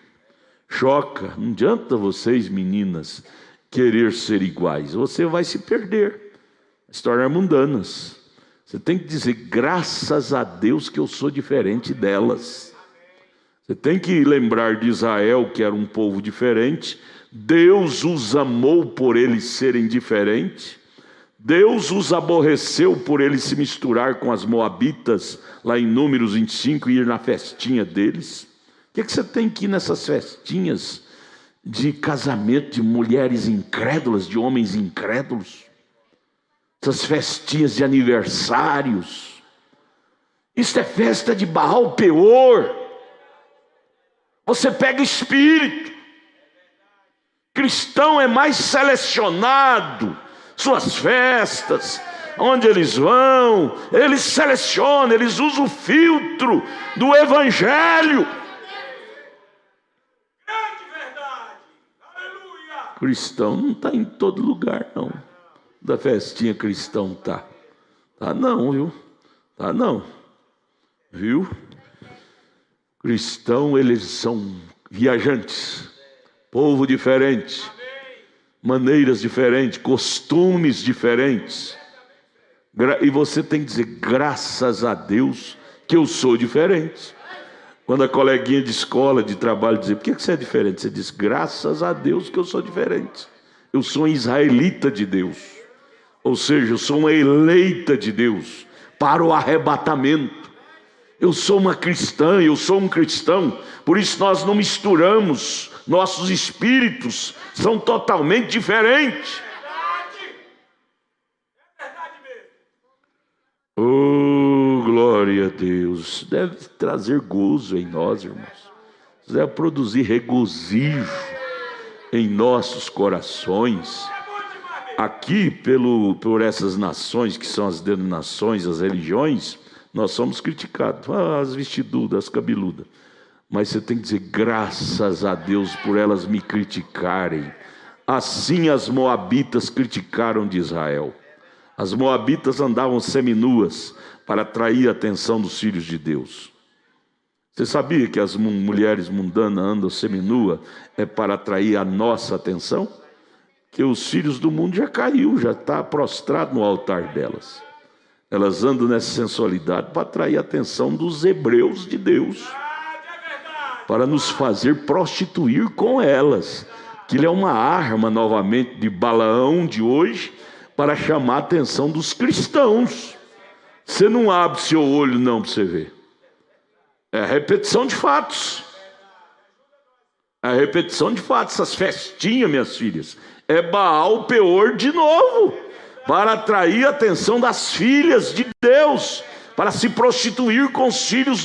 Choca. Não adianta vocês, meninas, querer ser iguais. Você vai se perder, se tornar mundanas. Você tem que dizer, graças a Deus que eu sou diferente delas. Você tem que lembrar de Israel, que era um povo diferente. Deus os amou por eles serem diferentes. Deus os aborreceu por eles se misturar com as moabitas, lá em Números 25, e ir na festinha deles. Por que você tem que ir nessas festinhas de casamento de mulheres incrédulas, de homens incrédulos? Essas festinhas de aniversários. Isso é festa de Baal Peor. Você pega espírito. Cristão é mais selecionado. Suas festas, onde eles vão, eles selecionam, eles usam o filtro do Evangelho. Cristão não está em todo lugar, não. Da festinha cristão tá. Tá não, viu? Tá não. Viu? Cristão, eles são viajantes, povo diferente, maneiras diferentes, costumes diferentes. E você tem que dizer, graças a Deus que eu sou diferente. Quando a coleguinha de escola, de trabalho, diz, por que você é diferente? Você diz, graças a Deus que eu sou diferente. Eu sou um israelita de Deus. Ou seja, eu sou uma eleita de Deus para o arrebatamento. Eu sou uma cristã, eu sou um cristão. Por isso nós não misturamos. Nossos espíritos são totalmente diferentes. Oh, glória a Deus. Deve trazer gozo em nós, irmãos. Deve produzir regozijo em nossos corações. Aqui, por essas nações, que são as denominações, as religiões, nós somos criticados. As vestiduras, as cabeludas. Mas você tem que dizer, graças a Deus por elas me criticarem. Assim as moabitas criticaram de Israel. As moabitas andavam seminuas para atrair a atenção dos filhos de Deus. Você sabia que as mulheres mundanas andam seminua é para atrair a nossa atenção? Que os filhos do mundo já caiu, já está prostrado no altar delas. Elas andam nessa sensualidade para atrair a atenção dos hebreus de Deus, para nos fazer prostituir com elas. Aquilo é uma arma novamente de Balaão de hoje, para chamar a atenção dos cristãos. Você não abre seu olho não para você ver. É a repetição de fatos. É a repetição de fatos. Essas festinhas, minhas filhas, é Baal Peor de novo, para atrair a atenção das filhas de Deus, para se prostituir com os filhos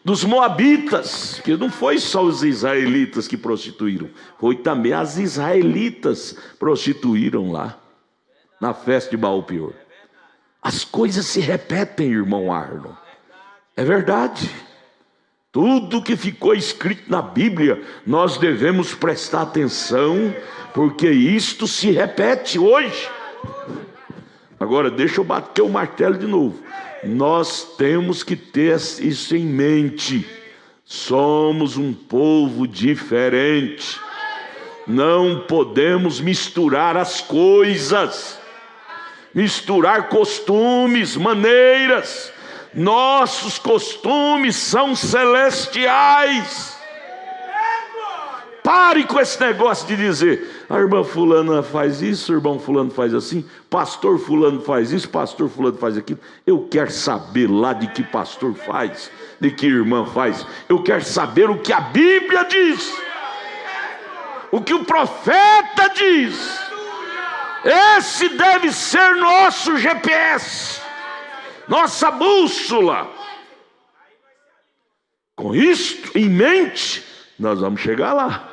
dos moabitas. Que não foi só os israelitas que prostituíram, foi também as israelitas prostituíram lá na festa de Baal Peor. As coisas se repetem, irmão Arno. É verdade. Tudo que ficou escrito na Bíblia, nós devemos prestar atenção, porque isto se repete hoje. Agora, deixa eu bater o martelo de novo. Nós temos que ter isso em mente. Somos um povo diferente. Não podemos misturar as coisas. Misturar costumes, maneiras. Nossos costumes são celestiais. Pare com esse negócio de dizer, a irmã fulana faz isso, o irmão fulano faz assim, pastor fulano faz isso, pastor fulano faz aquilo. Eu quero saber lá de que pastor faz, de que irmã faz. Eu quero saber o que a Bíblia diz, o que o profeta diz. Esse deve ser nosso GPS, nossa bússola. Com isto em mente, nós vamos chegar lá.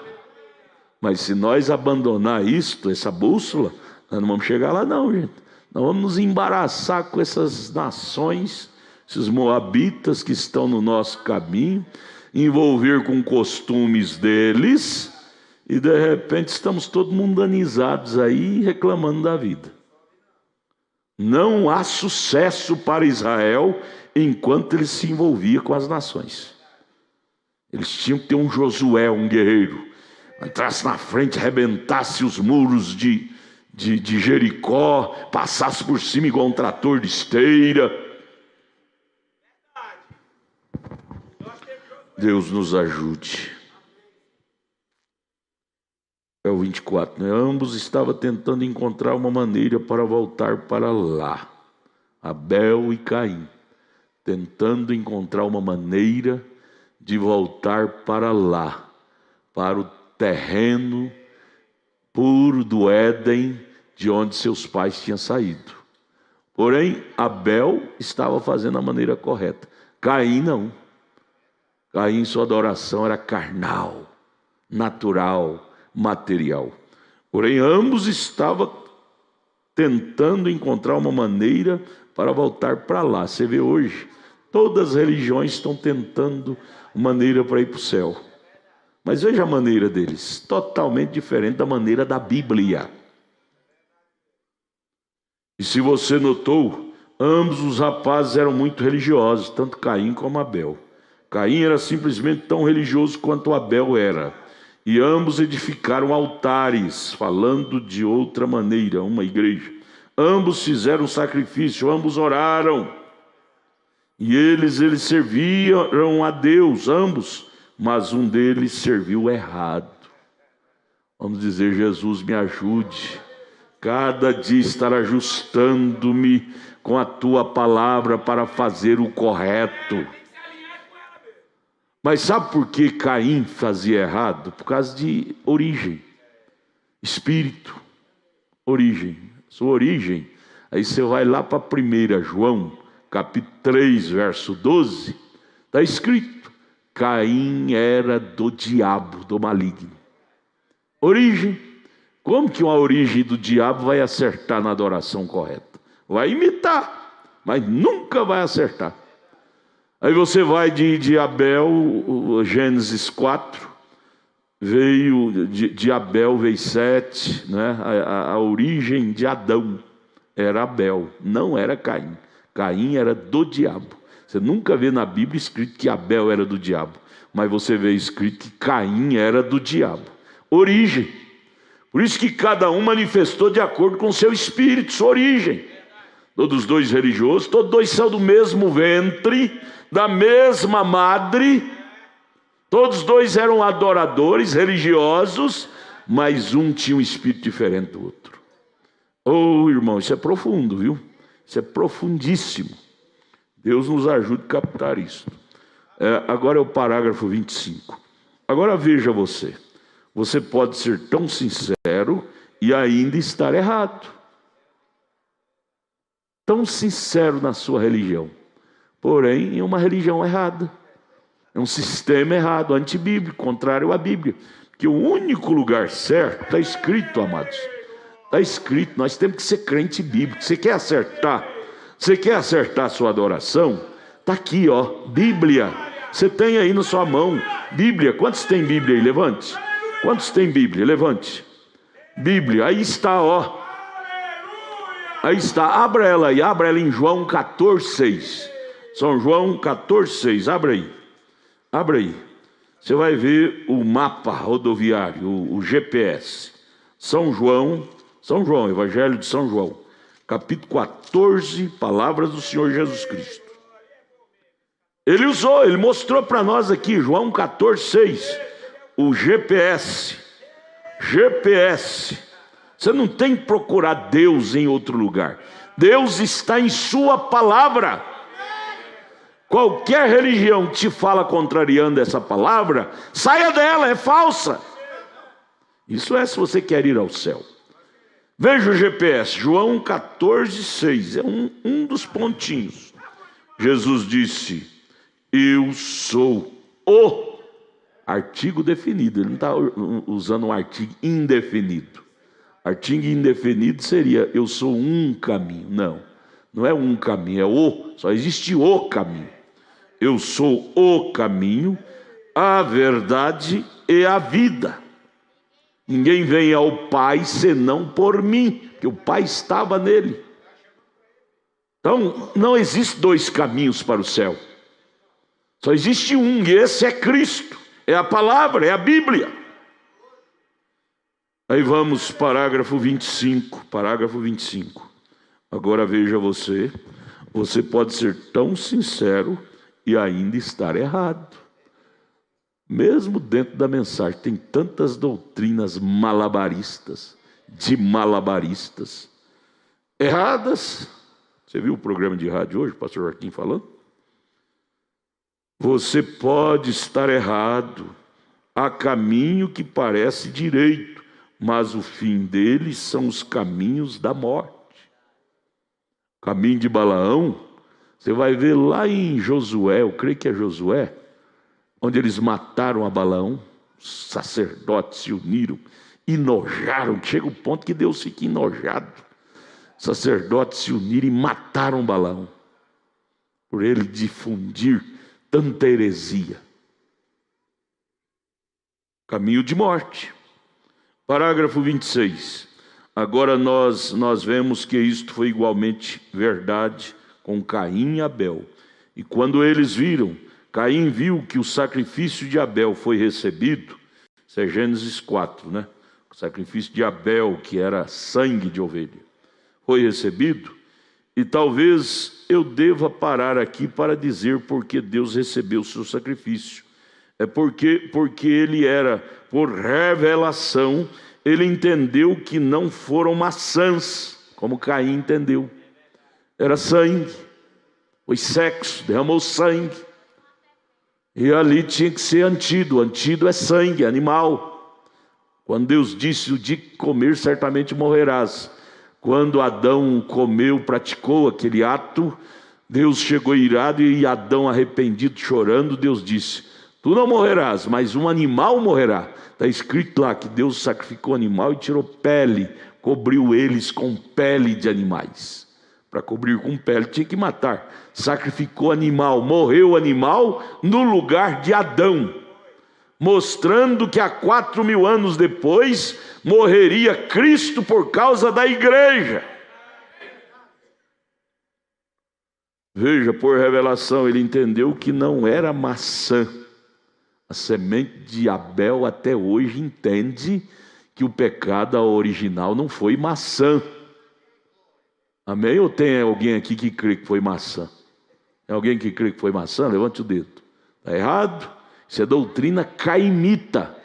Mas se nós abandonar isto, essa bússola, nós não vamos chegar lá não, gente. Nós vamos nos embaraçar com essas nações, esses moabitas que estão no nosso caminho, envolver com costumes deles, e de repente estamos todos mundanizados aí, reclamando da vida. Não há sucesso para Israel enquanto ele se envolvia com as nações. Eles tinham que ter um Josué, um guerreiro, entrasse na frente, arrebentasse os muros de Jericó, passasse por cima igual um trator de esteira. Deus nos ajude. É o 24, né? Ambos estavam tentando encontrar uma maneira para voltar para lá. Abel e Caim, tentando encontrar uma maneira de voltar para lá, para o terreno puro do Éden, de onde seus pais tinham saído. Porém, Abel estava fazendo a maneira correta. Caim não. Caim, sua adoração era carnal, natural, material. Porém, ambos estavam tentando encontrar uma maneira para voltar para lá. Você vê hoje, todas as religiões estão tentando uma maneira para ir para o céu. Mas veja a maneira deles, totalmente diferente da maneira da Bíblia. E se você notou, ambos os rapazes eram muito religiosos, tanto Caim como Abel. Caim era simplesmente tão religioso quanto Abel era. E ambos edificaram altares, falando de outra maneira, uma igreja. Ambos fizeram sacrifício, ambos oraram. E eles serviam a Deus, ambos. Mas um deles serviu errado. Vamos dizer, Jesus, me ajude. Cada dia estar ajustando-me com a tua palavra para fazer o correto. Mas sabe por que Caim fazia errado? Por causa de origem, espírito, origem. Sua origem, aí você vai lá para 1 João, capítulo 3, verso 12, está escrito: Caim era do diabo, do maligno. Origem. Como que uma origem do diabo vai acertar na adoração correta? Vai imitar, mas nunca vai acertar. Aí você vai de Abel, Gênesis 4, veio de Abel, veio 7, né? A origem de Adão era Abel, não era Caim. Caim era do diabo. Você nunca vê na Bíblia escrito que Abel era do diabo, mas você vê escrito que Caim era do diabo. Origem. Por isso que cada um manifestou de acordo com o seu espírito, sua origem. Todos dois religiosos, todos dois são do mesmo ventre, da mesma madre. Todos dois eram adoradores, religiosos, mas um tinha um espírito diferente do outro. Oh, irmão, isso é profundo, viu? Isso é profundíssimo. Deus nos ajude a captar isso. Agora é o parágrafo 25. Agora veja você. Você pode ser tão sincero e ainda estar errado. Tão sincero na sua religião, porém é uma religião errada. É um sistema errado, antibíblico, contrário à Bíblia. Porque o único lugar certo está escrito, amados. Está escrito, nós temos que ser crente bíblico. Você quer acertar? Você quer acertar a sua adoração? Está aqui, ó, Bíblia. Você tem aí na sua mão, Bíblia. Quantos tem Bíblia aí? Levante. Quantos tem Bíblia? Levante. Bíblia, aí está, ó. Aí está, abra ela em João 14,6. São João 14,6, abra aí. Você vai ver o mapa rodoviário, o GPS. São João, Evangelho de São João, capítulo 14, palavras do Senhor Jesus Cristo. Ele mostrou para nós aqui, João 14,6, o GPS. Você não tem que procurar Deus em outro lugar. Deus está em sua palavra. Qualquer religião que te fala contrariando essa palavra, saia dela, é falsa. Isso é se você quer ir ao céu. Veja o GPS, João 14,6, é um dos pontinhos. Jesus disse: eu sou o artigo definido. Ele não está usando um artigo indefinido. Artigo indefinido seria: eu sou um caminho. Não é um caminho, é o. Só existe o caminho. Eu sou o caminho, a verdade e a vida. Ninguém vem ao Pai senão por mim, porque o Pai estava nele. Então, não existe dois caminhos para o céu. Só existe um, e esse é Cristo. É a palavra, é a Bíblia. Aí vamos, parágrafo 25. Agora veja você. Você pode ser tão sincero e ainda estar errado. Mesmo dentro da mensagem, tem tantas doutrinas malabaristas, erradas. Você viu o programa de rádio hoje, o pastor Joaquim falando? Você pode estar errado. Há caminho que parece direito, mas o fim deles são os caminhos da morte. O caminho de Balaão, você vai ver lá em Josué, eu creio que é Josué, onde eles mataram a Balaão. Os sacerdotes se uniram, enojaram, chega o ponto que Deus fica enojado. Os sacerdotes se uniram e mataram Balaão, por ele difundir tanta heresia. caminho de morte. Parágrafo 26. Agora nós vemos que isto foi igualmente verdade com Caim e Abel. E quando eles viram, Caim viu que o sacrifício de Abel foi recebido. Isso é Gênesis 4, né? O sacrifício de Abel, que era sangue de ovelha, foi recebido. E talvez eu deva parar aqui para dizer por que Deus recebeu o seu sacrifício. É porque ele era, por revelação, ele entendeu que não foram maçãs, como Caim entendeu. Era sangue, foi sexo, derramou sangue. E ali tinha que ser antídoto. Antídoto é sangue, animal. Quando Deus disse, o dia que comer certamente morrerás. Quando Adão comeu, praticou aquele ato, Deus chegou irado e Adão arrependido, chorando, Deus disse, tu não morrerás, mas um animal morrerá. Está escrito lá que Deus sacrificou o animal e tirou pele, cobriu eles com pele de animais. Para cobrir com pele tinha que matar. Sacrificou animal, morreu o animal no lugar de Adão, mostrando que há 4.000 anos depois morreria Cristo por causa da igreja. Veja, por revelação ele entendeu que não era maçã. A semente de Abel até hoje entende que o pecado original não foi maçã. Amém? Ou tem alguém aqui que crê que foi maçã? Tem alguém que crê que foi maçã? Levante o dedo. Está errado? Isso é doutrina caimita.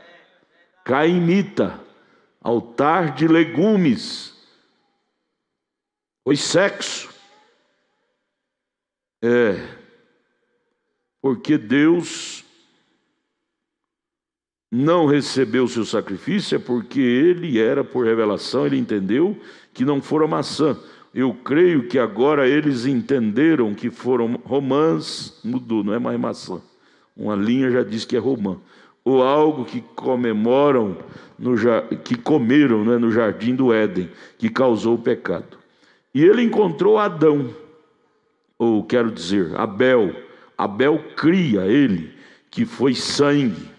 Caimita. Altar de legumes. Foi sexo. Porque Deus não recebeu o seu sacrifício, é porque ele era, por revelação, ele entendeu que não fora maçã. Eu creio que agora eles entenderam que foram romãs, mudou, não é mais maçã. Uma linha já diz que é romã. Ou algo que comemoram, que comeram, né, no jardim do Éden, que causou o pecado. E ele encontrou Adão, ou quero dizer, Abel. Abel cria ele, que foi sangue.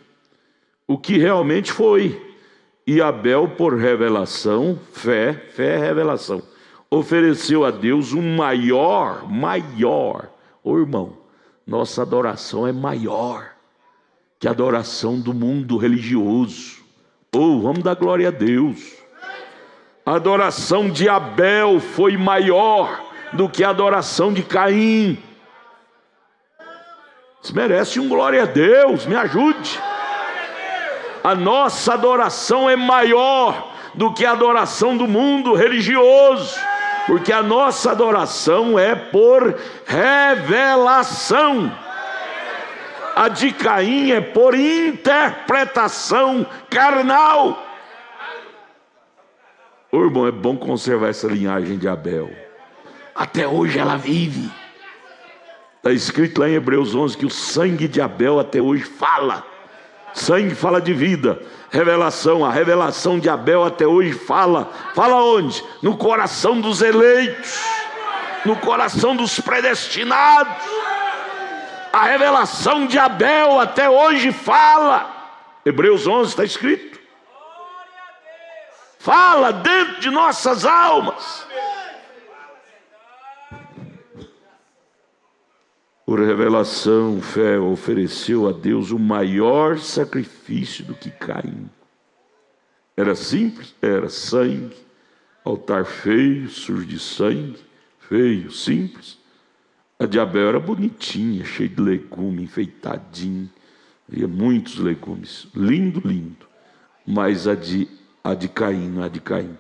O que realmente foi. E Abel, por revelação, fé é revelação, ofereceu a Deus um maior. Ô irmão, nossa adoração é maior que a adoração do mundo religioso. Vamos dar glória a Deus. A adoração de Abel foi maior do que a adoração de Caim. Você merece um glória a Deus, me ajude. A nossa adoração é maior do que a adoração do mundo religioso, porque a nossa adoração é por revelação. A de Caim é por interpretação carnal. Irmão, é bom conservar essa linhagem de Abel. Até hoje ela vive. Está escrito lá em Hebreus 11 que o sangue de Abel até hoje fala. Sangue fala de vida. Revelação, a revelação de Abel até hoje fala. Fala onde? No coração dos eleitos, no coração dos predestinados. A revelação de Abel até hoje fala. Hebreus 11 está escrito. Fala dentro de nossas almas. Por revelação, fé ofereceu a Deus o maior sacrifício do que Caim. Era simples? Era sangue, altar feio, sujo de sangue, feio, simples. A de Abel era bonitinha, cheia de legume, enfeitadinha, havia muitos legumes, lindo. Mas a de Caim, não é de Caim,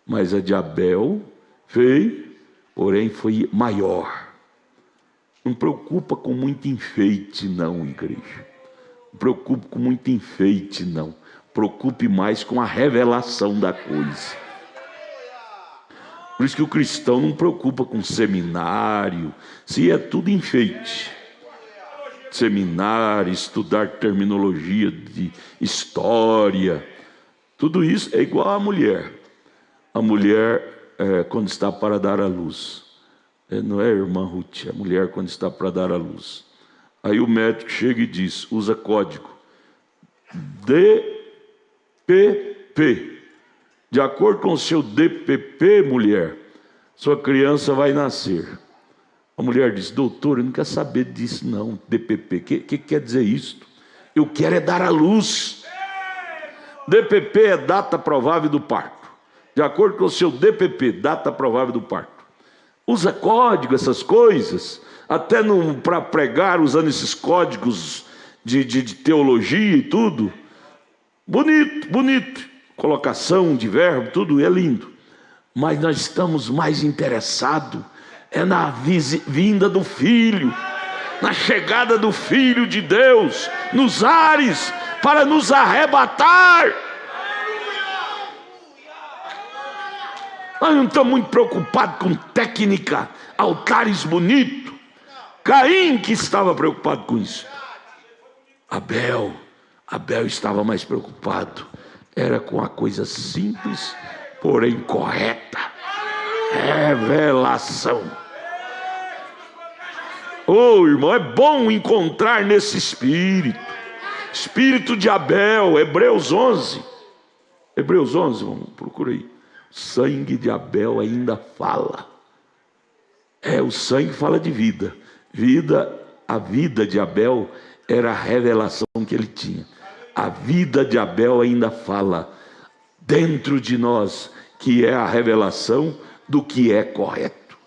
mas a de Abel, feio, porém foi maior. Não preocupa com muito enfeite não, igreja. Não preocupe com muito enfeite não. Preocupe mais com a revelação da coisa. Por isso que o cristão não preocupa com seminário, se é tudo enfeite. Seminário, estudar terminologia de história, tudo isso é igual à mulher. A mulher, quando está para dar à luz, não é, irmã Ruth, a mulher quando está para dar à luz. Aí o médico chega e diz, usa código, DPP. De acordo com o seu DPP, mulher, sua criança vai nascer. A mulher diz: doutor, eu não quero saber disso não, DPP. O que quer dizer isso? Eu quero é dar à luz. DPP é data provável do parto. De acordo com o seu DPP, data provável do parto. Usa código, essas coisas, até para pregar, usando esses códigos de teologia e tudo. Bonito, bonito. Colocação de verbo, tudo é lindo. Mas nós estamos mais interessados na vinda do Filho, na chegada do Filho de Deus, nos ares, para nos arrebatar. Nós não estamos muito preocupados com técnica, altares bonitos. Caim que estava preocupado com isso. Abel estava mais preocupado. Era com a coisa simples, porém correta. Revelação. Oh, irmão, é bom encontrar nesse espírito. Espírito de Abel, Hebreus 11. Hebreus 11, vamos, procura aí. O sangue de Abel ainda fala. O sangue fala de vida. A vida de Abel era a revelação que ele tinha. A vida de Abel ainda fala dentro de nós, que é a revelação do que é correto.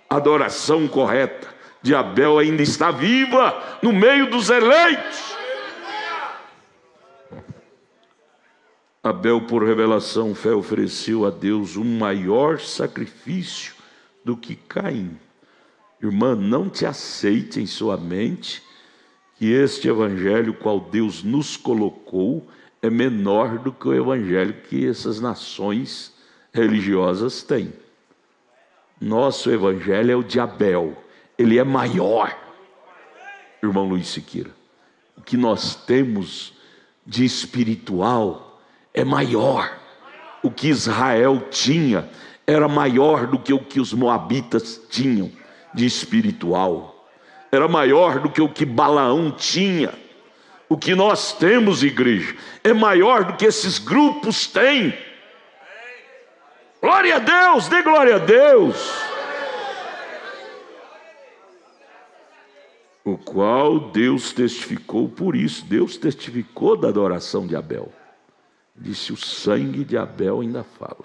A adoração correta de Abel ainda está viva no meio dos eleitos. Abel, por revelação, fé, ofereceu a Deus um maior sacrifício do que Caim. Irmã, não te aceite em sua mente que este evangelho qual Deus nos colocou é menor do que o evangelho que essas nações religiosas têm. Nosso evangelho é o de Abel, ele é maior. Irmão Luiz Siqueira, o que nós temos de espiritual é maior. O que Israel tinha era maior do que o que os moabitas tinham de espiritual. Era maior do que o que Balaão tinha. O que nós temos, igreja, é maior do que esses grupos têm. Glória a Deus, dê glória a Deus. O qual Deus testificou por isso. Deus testificou da adoração de Abel. Disse: o sangue de Abel ainda fala.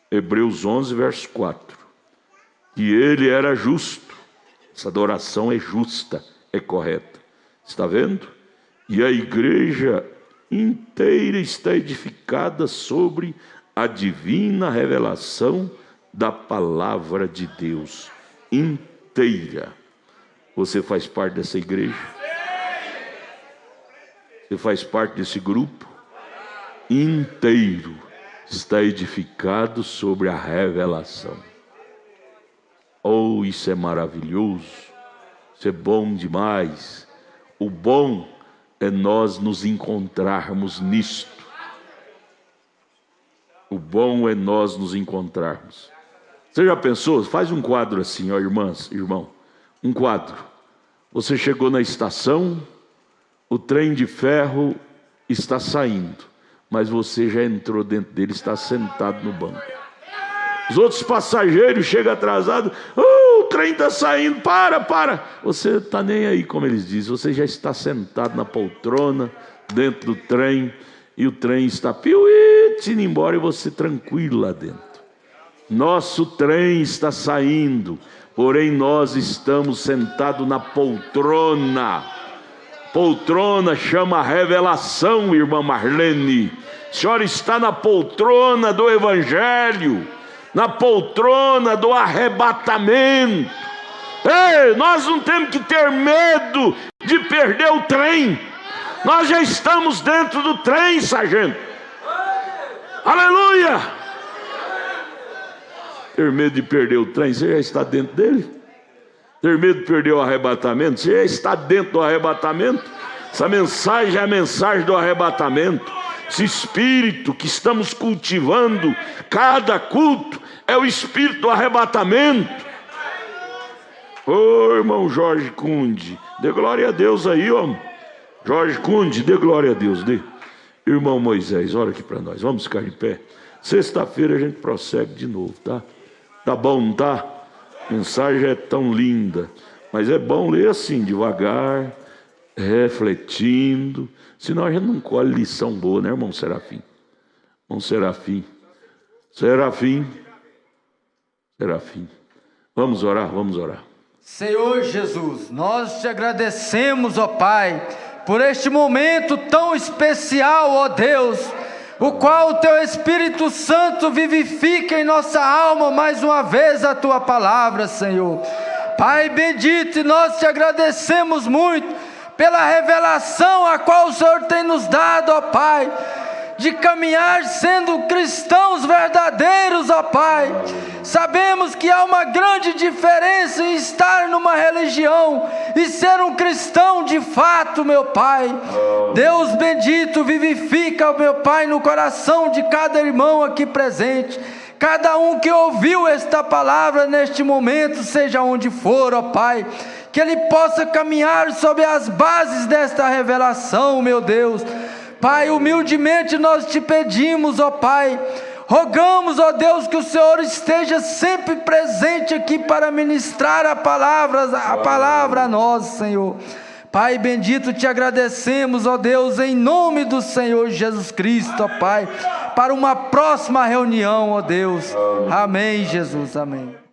Hebreus 11, verso 4. Que ele era justo. Essa adoração é justa, é correta. Está vendo? E a igreja inteira está edificada sobre a divina revelação da palavra de Deus. Inteira. Você faz parte dessa igreja? Você faz parte desse grupo? Inteiro está edificado sobre a revelação. Oh, isso é maravilhoso, isso é bom demais. O bom é nós nos encontrarmos nisto. O bom é nós nos encontrarmos. Você já pensou? Faz um quadro assim, ó, irmãs, irmão. Um quadro. Você chegou na estação, o trem de ferro está saindo, mas você já entrou dentro dele, está sentado no banco. Os outros passageiros chegam atrasados. O trem está saindo, para. Você está nem aí, como eles dizem. Você já está sentado na poltrona, dentro do trem, e o trem está indo embora e você tranquilo lá dentro. Nosso trem está saindo, porém nós estamos sentados na poltrona. Poltrona chama revelação, irmã Marlene. A senhora está na poltrona do Evangelho, na poltrona do arrebatamento. Ei, nós não temos que ter medo de perder o trem. Nós já estamos dentro do trem, sargento. Aleluia! Ter medo de perder o trem, você já está dentro dele? Ter medo de perder o arrebatamento, você já está dentro do arrebatamento? Essa mensagem é a mensagem do arrebatamento. Esse espírito que estamos cultivando cada culto é o espírito do arrebatamento. Ô irmão Jorge Cunde, dê glória a Deus aí, ó. Jorge Conde, dê glória a Deus, dê. Irmão Moisés, olha aqui para nós, vamos ficar em pé. Sexta-feira a gente prossegue de novo, tá? Tá bom, não tá? A mensagem é tão linda, mas é bom ler assim, devagar, refletindo, senão a gente não colhe lição boa, né, irmão Serafim? Irmão Serafim. Vamos orar, vamos orar. Senhor Jesus, nós te agradecemos, ó Pai, por este momento tão especial, ó Deus, o qual o Teu Espírito Santo vivifica em nossa alma mais uma vez a Tua palavra, Senhor. Pai bendito, e nós te agradecemos muito pela revelação a qual o Senhor tem nos dado, ó Pai, de caminhar sendo cristãos verdadeiros, ó Pai. Sabemos que há uma grande diferença em estar numa religião e ser um cristão de fato, meu Pai. Deus bendito, vivifica, meu Pai, no coração de cada irmão aqui presente, cada um que ouviu esta palavra neste momento, seja onde for, ó Pai, que ele possa caminhar sobre as bases desta revelação, meu Deus. Pai, humildemente nós te pedimos, ó Pai, rogamos, ó Deus, que o Senhor esteja sempre presente aqui para ministrar a palavra a nós, Senhor. Pai bendito, te agradecemos, ó Deus, em nome do Senhor Jesus Cristo, ó Pai, para uma próxima reunião, ó Deus. Amém, Jesus, amém.